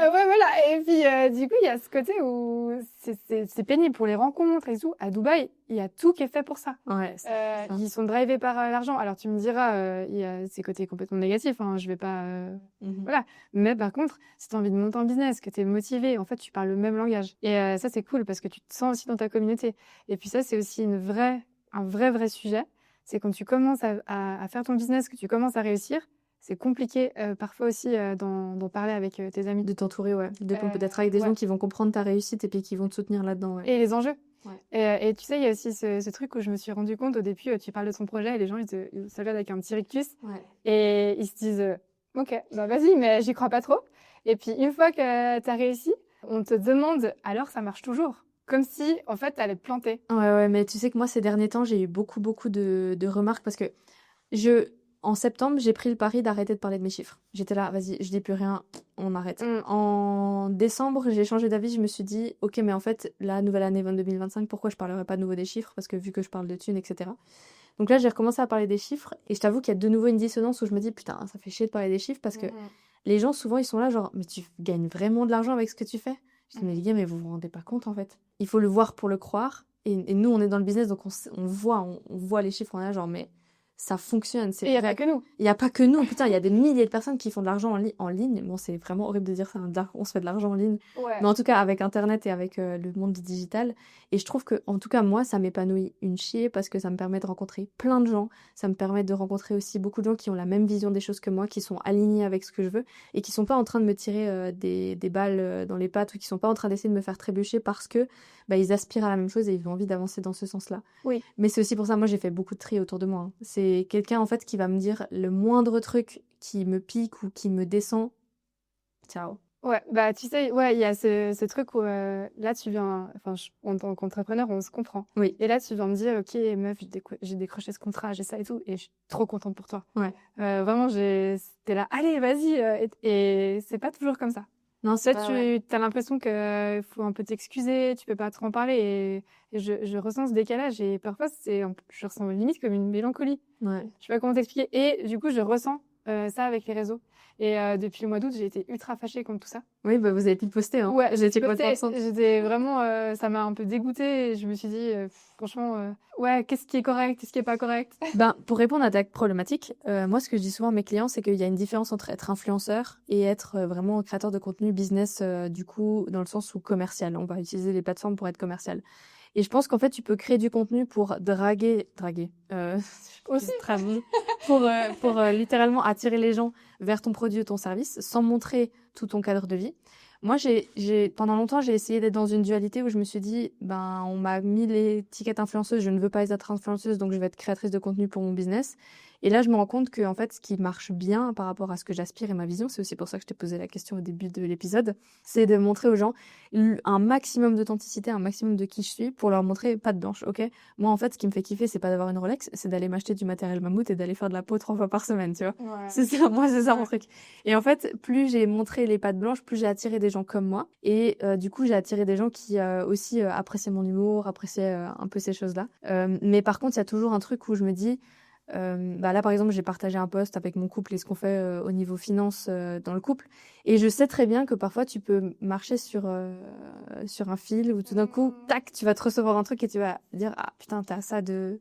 voilà. Et puis, du coup, il y a ce côté où c'est pénible pour les rencontres et tout. À Dubaï, il y a tout qui est fait pour ça. Ouais, c'est ça. Ils sont drivés par l'argent. Alors, tu me diras, il y a ces côtés complètement négatifs. Hein, je vais pas. Mhm. Voilà. Mais par contre, si tu as envie de monter en business, que tu es motivé, en fait, tu parles le même langage. Et ça, c'est cool parce que tu te sens aussi dans ta communauté. Et puis, ça, c'est aussi un vrai sujet. C'est quand tu commences à faire ton business, que tu commences à réussir. C'est compliqué parfois aussi d'en parler avec tes amis. De t'entourer, ouais. Peut-être avec des ouais. gens qui vont comprendre ta réussite et puis qui vont te soutenir là-dedans, ouais. Et les enjeux. Ouais. Et tu sais, il y a aussi ce truc où je me suis rendu compte au début, tu parles de ton projet et les gens, ils se regardent avec un petit rictus Ouais. et ils se disent ok, bah vas-y, mais j'y crois pas trop. Et puis une fois que tu as réussi, on te demande alors ça marche toujours. Comme si, en fait, tu allais te planter. Ouais, mais tu sais que moi, ces derniers temps, j'ai eu beaucoup de remarques parce que en septembre, j'ai pris le pari d'arrêter de parler de mes chiffres. J'étais là, vas-y, je dis plus rien, on arrête. En décembre, j'ai changé d'avis, je me suis dit, ok, mais en fait, la nouvelle année 2025, pourquoi je parlerai pas de nouveau des chiffres? Parce que vu que je parle de thunes, etc. Donc là, j'ai recommencé à parler des chiffres et je t'avoue qu'il y a de nouveau une dissonance où je me dis, putain, ça fait chier de parler des chiffres parce que les gens, souvent, ils sont là, genre, mais tu gagnes vraiment de l'argent avec ce que tu fais? Je dis, mais les gars, mais vous vous rendez pas compte, en fait. Il faut le voir pour le croire. Et nous, on est dans le business, donc on voit les chiffres, on est là, genre, mais ça fonctionne. Et il n'y a pas que nous. Il n'y a pas que nous, putain, il y a des milliers de personnes qui font de l'argent en ligne. Bon, c'est vraiment horrible de dire ça, on se fait de l'argent en ligne. Ouais. Mais en tout cas, avec Internet et avec le monde du digital. Et je trouve que, en tout cas, moi, ça m'épanouit une chier parce que ça me permet de rencontrer plein de gens. Ça me permet de rencontrer aussi beaucoup de gens qui ont la même vision des choses que moi, qui sont alignés avec ce que je veux et qui sont pas en train de me tirer des balles dans les pattes ou qui sont pas en train d'essayer de me faire trébucher parce que ils aspirent à la même chose et ils ont envie d'avancer dans ce sens-là. Oui. Mais c'est aussi pour ça, moi, j'ai fait beaucoup de tri autour de moi. Hein. C'est quelqu'un, en fait, qui va me dire le moindre truc qui me pique ou qui me descend. Ciao. Ouais, bah tu sais, ouais, il y a ce truc où là tu viens, enfin en tant qu'entrepreneur, on se comprend. Oui. Et là tu viens me dire, ok meuf, j'ai décroché ce contrat, j'ai ça et tout, et je suis trop contente pour toi. Ouais. Vraiment, t'es là, allez, vas-y, et c'est pas toujours comme ça. Non, c'est Peut-être pas, t'as l'impression que faut un peu t'excuser, tu peux pas trop en parler, et je ressens ce décalage, et parfois je ressens limite comme une mélancolie. Ouais. Je sais pas comment t'expliquer, et du coup je ressens ça avec les réseaux. Et depuis le mois d'août, j'ai été ultra fâchée contre tout ça. Oui, vous avez pu poster, hein. Ouais, J'étais complètement absente. j'étais vraiment, ça m'a un peu dégoûtée et je me suis dit, franchement, ouais, qu'est-ce qui est correct, qu'est-ce qui est pas correct? Pour répondre à ta problématique, moi, ce que je dis souvent à mes clients, c'est qu'il y a une différence entre être influenceur et être vraiment créateur de contenu business, du coup, dans le sens où commercial. On va utiliser les plateformes pour être commercial. Et je pense qu'en fait, tu peux créer du contenu pour draguer, Aussi. pour littéralement attirer les gens vers ton produit ou ton service sans montrer tout ton cadre de vie. Moi, pendant longtemps, j'ai essayé d'être dans une dualité où je me suis dit, on m'a mis l'étiquette influenceuse, je ne veux pas être influenceuse, donc je vais être créatrice de contenu pour mon business. Et là, je me rends compte que, en fait, ce qui marche bien par rapport à ce que j'aspire et ma vision, c'est aussi pour ça que je t'ai posé la question au début de l'épisode, c'est de montrer aux gens un maximum d'authenticité, un maximum de qui je suis pour leur montrer pas de blanche, ok? Moi, en fait, ce qui me fait kiffer, c'est pas d'avoir une Rolex, c'est d'aller m'acheter du matériel mammouth et d'aller faire de la peau 3 fois par semaine, tu vois? Ouais. C'est ça, moi, c'est ça mon truc. Et en fait, plus j'ai montré les pattes blanches, plus j'ai attiré des gens comme moi. Et du coup, j'ai attiré des gens qui aussi appréciaient mon humour, appréciaient un peu ces choses-là. Mais par contre, il y a toujours un truc où je me dis, bah là, par exemple, j'ai partagé un post avec mon couple et ce qu'on fait au niveau finance dans le couple. Et je sais très bien que parfois, tu peux marcher sur un fil où tout d'un coup, tac, tu vas te recevoir un truc et tu vas dire, ah putain, t'as ça de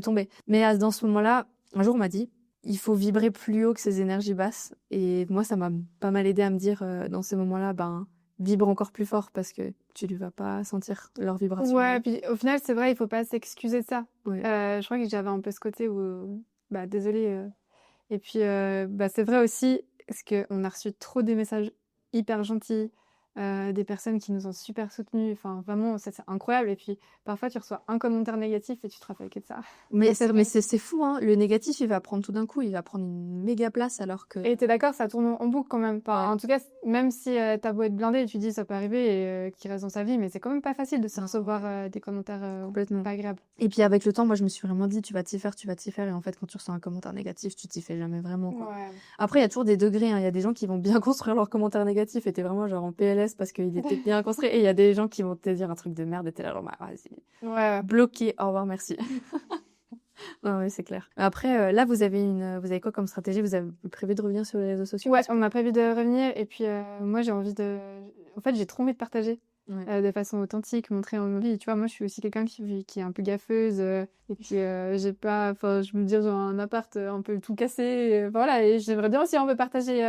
tomber. Mais dans ce moment-là, un jour, on m'a dit, il faut vibrer plus haut que ces énergies basses. Et moi, ça m'a pas mal aidé à me dire, dans ces moments-là, ben, vibre encore plus fort parce que tu ne vas pas sentir leur vibration. Ouais, puis au final, c'est vrai, il faut pas s'excuser de ça. Ouais. Je crois que j'avais un peu ce côté où, bah, désolée. Et puis, bah, c'est vrai aussi, parce qu'on a reçu trop des messages hyper gentils, des personnes qui nous ont super soutenus. Enfin, vraiment, ça, c'est incroyable. Et puis, parfois, tu reçois un commentaire négatif et tu te rappelles que de ça. Mais c'est fou, hein. Le négatif, il va prendre tout d'un coup, il va prendre une méga place alors que... Et t'es d'accord, ça tourne en boucle quand même. Enfin, en tout cas, même si t'as beau être blindé, tu dis ça peut arriver et qu'il reste dans sa vie, mais c'est quand même pas facile de se recevoir des commentaires Complètement. pas agréables. Et puis avec le temps, moi, je me suis vraiment dit, tu vas t'y faire. Et en fait, quand tu reçois un commentaire négatif, tu t'y fais jamais vraiment, quoi. Ouais. Après, il y a toujours des degrés, hein. Il y a des gens qui vont bien construire leurs commentaires négatifs et t'es vraiment genre en PLS parce qu'il était bien construit. Et il y a des gens qui vont te dire un truc de merde et t'es là genre, bah, vas-y. Ouais. Bloqué, au revoir, merci. Ouais, ouais, c'est clair. Après, là, vous avez quoi comme stratégie? Vous avez prévu de revenir sur les réseaux sociaux? Ouais, on m'a prévu de revenir. Et puis, moi, j'ai envie de. En fait, j'ai trop envie de partager Ouais. de façon authentique, montrer ma vie. Tu vois, moi, je suis aussi quelqu'un qui est un peu gaffeuse. Et puis, j'ai pas. Enfin, je me dis, j'ai un appart un peu tout cassé. Voilà, et j'aimerais bien aussi un peu partager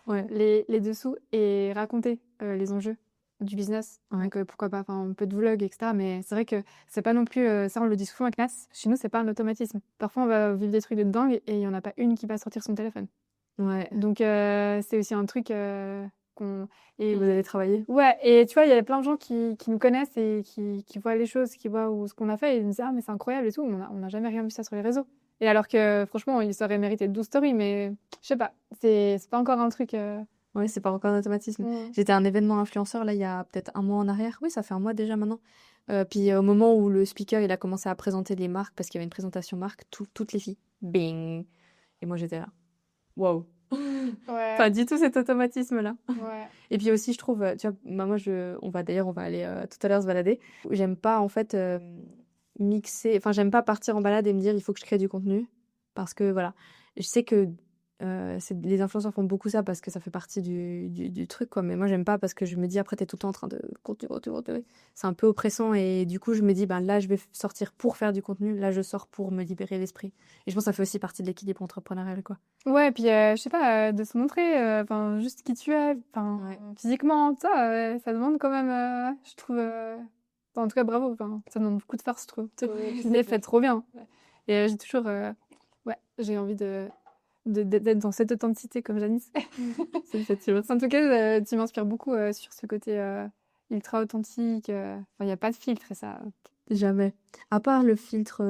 Ouais. les dessous et raconter les enjeux du business. Ouais. Donc, pourquoi pas, enfin, un peu de vlog, etc. Mais c'est vrai que c'est pas non plus. Ça, on le dit souvent avec Nas. Chez nous, c'est pas un automatisme. Parfois, on va vivre des trucs de dingue et il y en a pas une qui va sortir son téléphone. Ouais. Donc, c'est aussi un truc qu'on. Et vous allez travailler? Ouais, et tu vois, il y a plein de gens qui nous connaissent et qui voient les choses, qui voient ce qu'on a fait et ils nous disent ah, mais c'est incroyable et tout. On n'a jamais rien vu ça sur les réseaux. Et alors que, franchement, il aurait mérité 12 stories, mais je sais pas, c'est pas encore un truc. Ouais, c'est pas encore un automatisme. Ouais. J'étais à un événement influenceur, là, il y a peut-être un mois en arrière. Oui, ça fait un mois déjà maintenant. Puis au moment où le speaker, il a commencé à présenter les marques, parce qu'il y avait une présentation marque, toutes les filles. Bing! Et moi, j'étais là. Wow! Ouais. Pas du tout cet automatisme-là. Ouais. Et puis aussi, je trouve, tu vois, moi, on va aller tout à l'heure se balader. J'aime pas, en fait, mixer, enfin, j'aime pas partir en balade et me dire, il faut que je crée du contenu. Parce que, voilà, je sais que les influenceurs font beaucoup ça parce que ça fait partie du truc, quoi. Mais moi, j'aime pas parce que je me dis, après, t'es tout le temps en train de contenu. C'est un peu oppressant et du coup, je me dis, ben là, je vais sortir pour faire du contenu. Là, je sors pour me libérer l'esprit. Et je pense que ça fait aussi partie de l'équilibre entrepreneurial, quoi. Ouais, puis je sais pas, de se montrer, enfin, juste qui tu es, enfin, Ouais. physiquement, ça demande quand même, je trouve. Enfin, en tout cas, bravo, enfin, ça demande beaucoup de force, je trouve. Tu l'as fait trop bien. Ouais. Et j'ai toujours, ouais, j'ai envie d'être dans cette authenticité comme Janice. C'est effectivement ça. En tout cas, tu m'inspires beaucoup sur ce côté ultra authentique. Enfin, il n'y a pas de filtre et ça. Jamais. À part le filtre.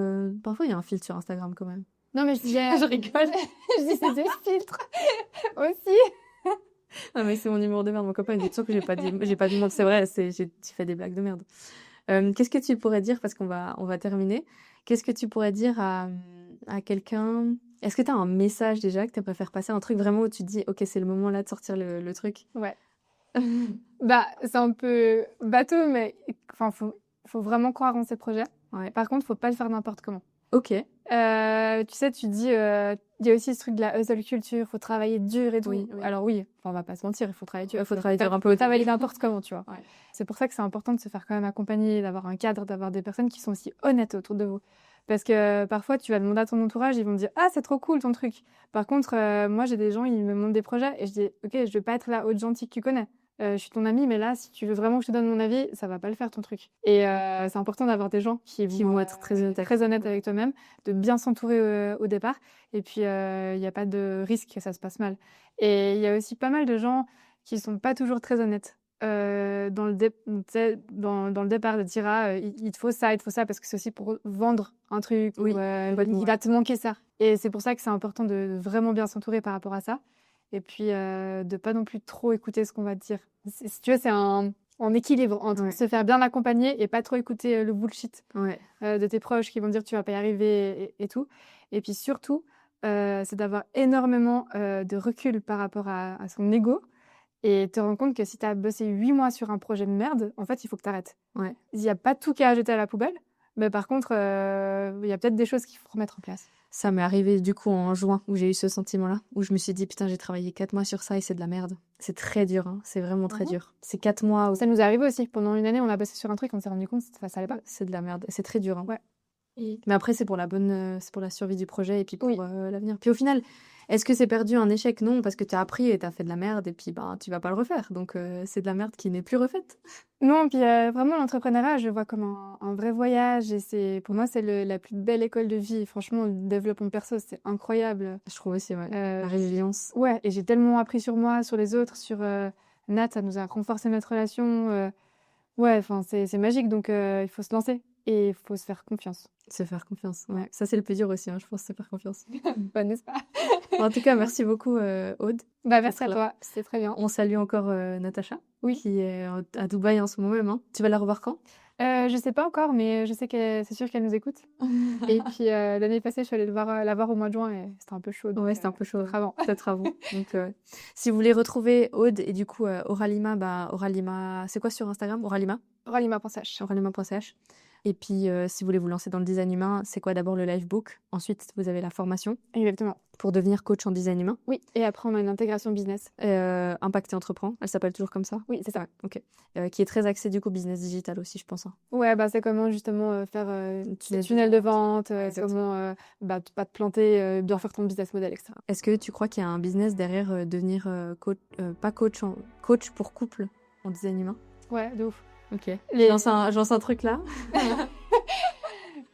Parfois, il y a un filtre sur Instagram quand même. Non, mais je dis, Je rigole. je dis c'est des filtres aussi. Non, mais c'est mon humour de merde. Mon copain, il dit toujours que j'ai pas d'humour. C'est vrai, j'ai fait des blagues de merde. Qu'est-ce que tu pourrais dire, parce qu'on va terminer, qu'est-ce que tu pourrais dire à quelqu'un? Est-ce que tu as un message déjà que tu préfères passer, un truc vraiment où tu te dis, ok, c'est le moment là de sortir le truc? Ouais. Bah, c'est un peu bateau, mais enfin, faut vraiment croire en ses projets. Ouais. Par contre, faut pas le faire n'importe comment. Ok. Tu sais, tu dis, il y a aussi ce truc de la hustle culture, faut travailler dur et tout. Oui, oui. Alors oui, enfin, on va pas se mentir, il faut travailler dur. Il faut travailler dur un peu au travailler début. n'importe comment, tu vois. Ouais. C'est pour ça que c'est important de se faire quand même accompagner, d'avoir un cadre, d'avoir des personnes qui sont aussi honnêtes autour de vous. Parce que parfois, tu vas demander à ton entourage, ils vont te dire, ah, c'est trop cool ton truc. Par contre, moi, j'ai des gens, ils me montrent des projets et je dis, ok, je vais pas être la haute gentille que tu connais. Je suis ton amie, mais là, si tu veux vraiment que je te donne mon avis, ça va pas le faire ton truc. Et c'est important d'avoir des gens qui vont être très honnêtes avec toi-même, de bien s'entourer au départ. Et puis, il n'y a pas de risque que ça se passe mal. Et il y a aussi pas mal de gens qui sont pas toujours très honnêtes. dans le départ de dire il te faut ça parce que c'est aussi pour vendre un truc Oui, ou complètement, il va te manquer ça. Et c'est pour ça que c'est important de vraiment bien s'entourer par rapport à ça. Et puis de pas non plus trop écouter ce qu'on va te dire. Si tu veux, c'est un équilibre entre se faire bien accompagner et pas trop écouter le bullshit de tes proches qui vont te dire tu vas pas y arriver et tout. Et puis surtout, c'est d'avoir énormément de recul par rapport à son ego et te rendre compte que si tu as bossé 8 mois sur un projet de merde, en fait, il faut que tu arrêtes. Il n'y a pas tout qu'à jeter à la poubelle, mais par contre, il y a peut-être des choses qu'il faut remettre en place. Ça m'est arrivé du coup en juin où j'ai eu ce sentiment-là, où je me suis dit putain j'ai travaillé 4 mois sur ça et c'est de la merde. C'est très dur, hein. C'est vraiment très dur. C'est 4 mois où... Ça nous est arrivé aussi. Pendant une année, on a bossé sur un truc, on s'est rendu compte que ça allait pas. C'est de la merde. C'est très dur. Hein. Ouais. Mais après c'est pour c'est pour la survie du projet et puis pour l'avenir. Puis au final, est-ce que c'est perdu un échec? Non, parce que tu as appris et tu as fait de la merde et puis tu vas pas le refaire. Donc c'est de la merde qui n'est plus refaite. Non, puis vraiment l'entrepreneuriat, je le vois comme un vrai voyage et pour moi c'est la plus belle école de vie. Franchement, le développement perso, c'est incroyable. Je trouve aussi, la résilience. Ouais, et j'ai tellement appris sur moi, sur les autres, sur Nat, ça nous a renforcé notre relation. Ouais, enfin c'est magique, donc il faut se lancer et il faut se faire confiance. Se faire confiance, ouais. Ça c'est le plus dur aussi, hein, je pense, se faire confiance. Bah, n'est-ce pas? En tout cas, merci beaucoup Aude. Bah merci à toi, c'était très bien. On salue encore Natacha, qui est à Dubaï en ce moment même. Hein. Tu vas la revoir quand? Je sais pas encore, mais je sais que c'est sûr qu'elle nous écoute. Et puis l'année passée, je suis allée la voir au mois de juin et c'était un peu chaud. Ouais, c'était un peu chaud. Peut-être avant. Donc, si vous voulez retrouver Aude et du coup Oralima, Oralima, c'est quoi sur Instagram? Oralima? Oralima.ch. Oralima.ch. Et puis, si vous voulez vous lancer dans le design humain, c'est quoi d'abord le livebook? Ensuite, vous avez la formation. Exactement. Pour devenir coach en design humain. Oui, et après, on a une intégration business. Impact et Entreprend, elle s'appelle toujours comme ça? Oui, c'est ça. Ouais, ok. Qui est très axée du coup business digital aussi, je pense. Hein. Ouais, bah c'est comment justement faire des tunnels de vente, comment pas te planter, bien faire ton business model, etc. Est-ce que tu crois qu'il y a un business derrière devenir coach pour couple en design humain? Ouais, de ouf. Ok. Je lance un truc là.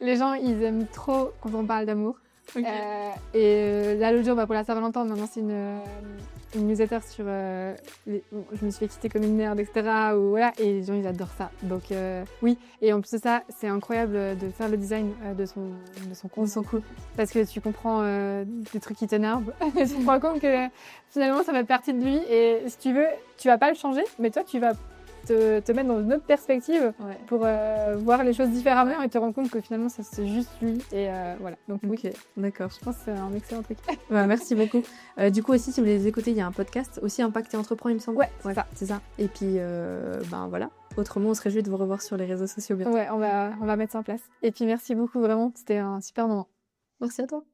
Les gens, ils aiment trop quand on parle d'amour. Okay. Et là, l'autre jour, pour la Saint-Valentin, on a lancé une newsletter sur je me suis fait quitter comme une merde, etc. Voilà, et les gens, ils adorent ça. Donc, oui. Et en plus de ça, c'est incroyable de faire le design de son compte. Son coup. Parce que tu comprends des trucs qui t'énervent. Et tu te rends compte que finalement, ça fait partie de lui. Et si tu veux, tu vas pas le changer, mais toi, tu vas te mettre dans une autre perspective pour voir les choses différemment et te rendre compte que finalement ça c'est juste lui et voilà. Donc ok, d'accord. Je pense que c'est un excellent truc. Merci beaucoup. Du coup aussi si vous voulez les écouter, il y a un podcast aussi Impact et Entreprend il me semble. Ouais, c'est ça. Et puis voilà. Autrement on se réjouit de vous revoir sur les réseaux sociaux bientôt. Ouais, on va mettre ça en place. Et puis merci beaucoup vraiment, c'était un super moment. Merci à toi.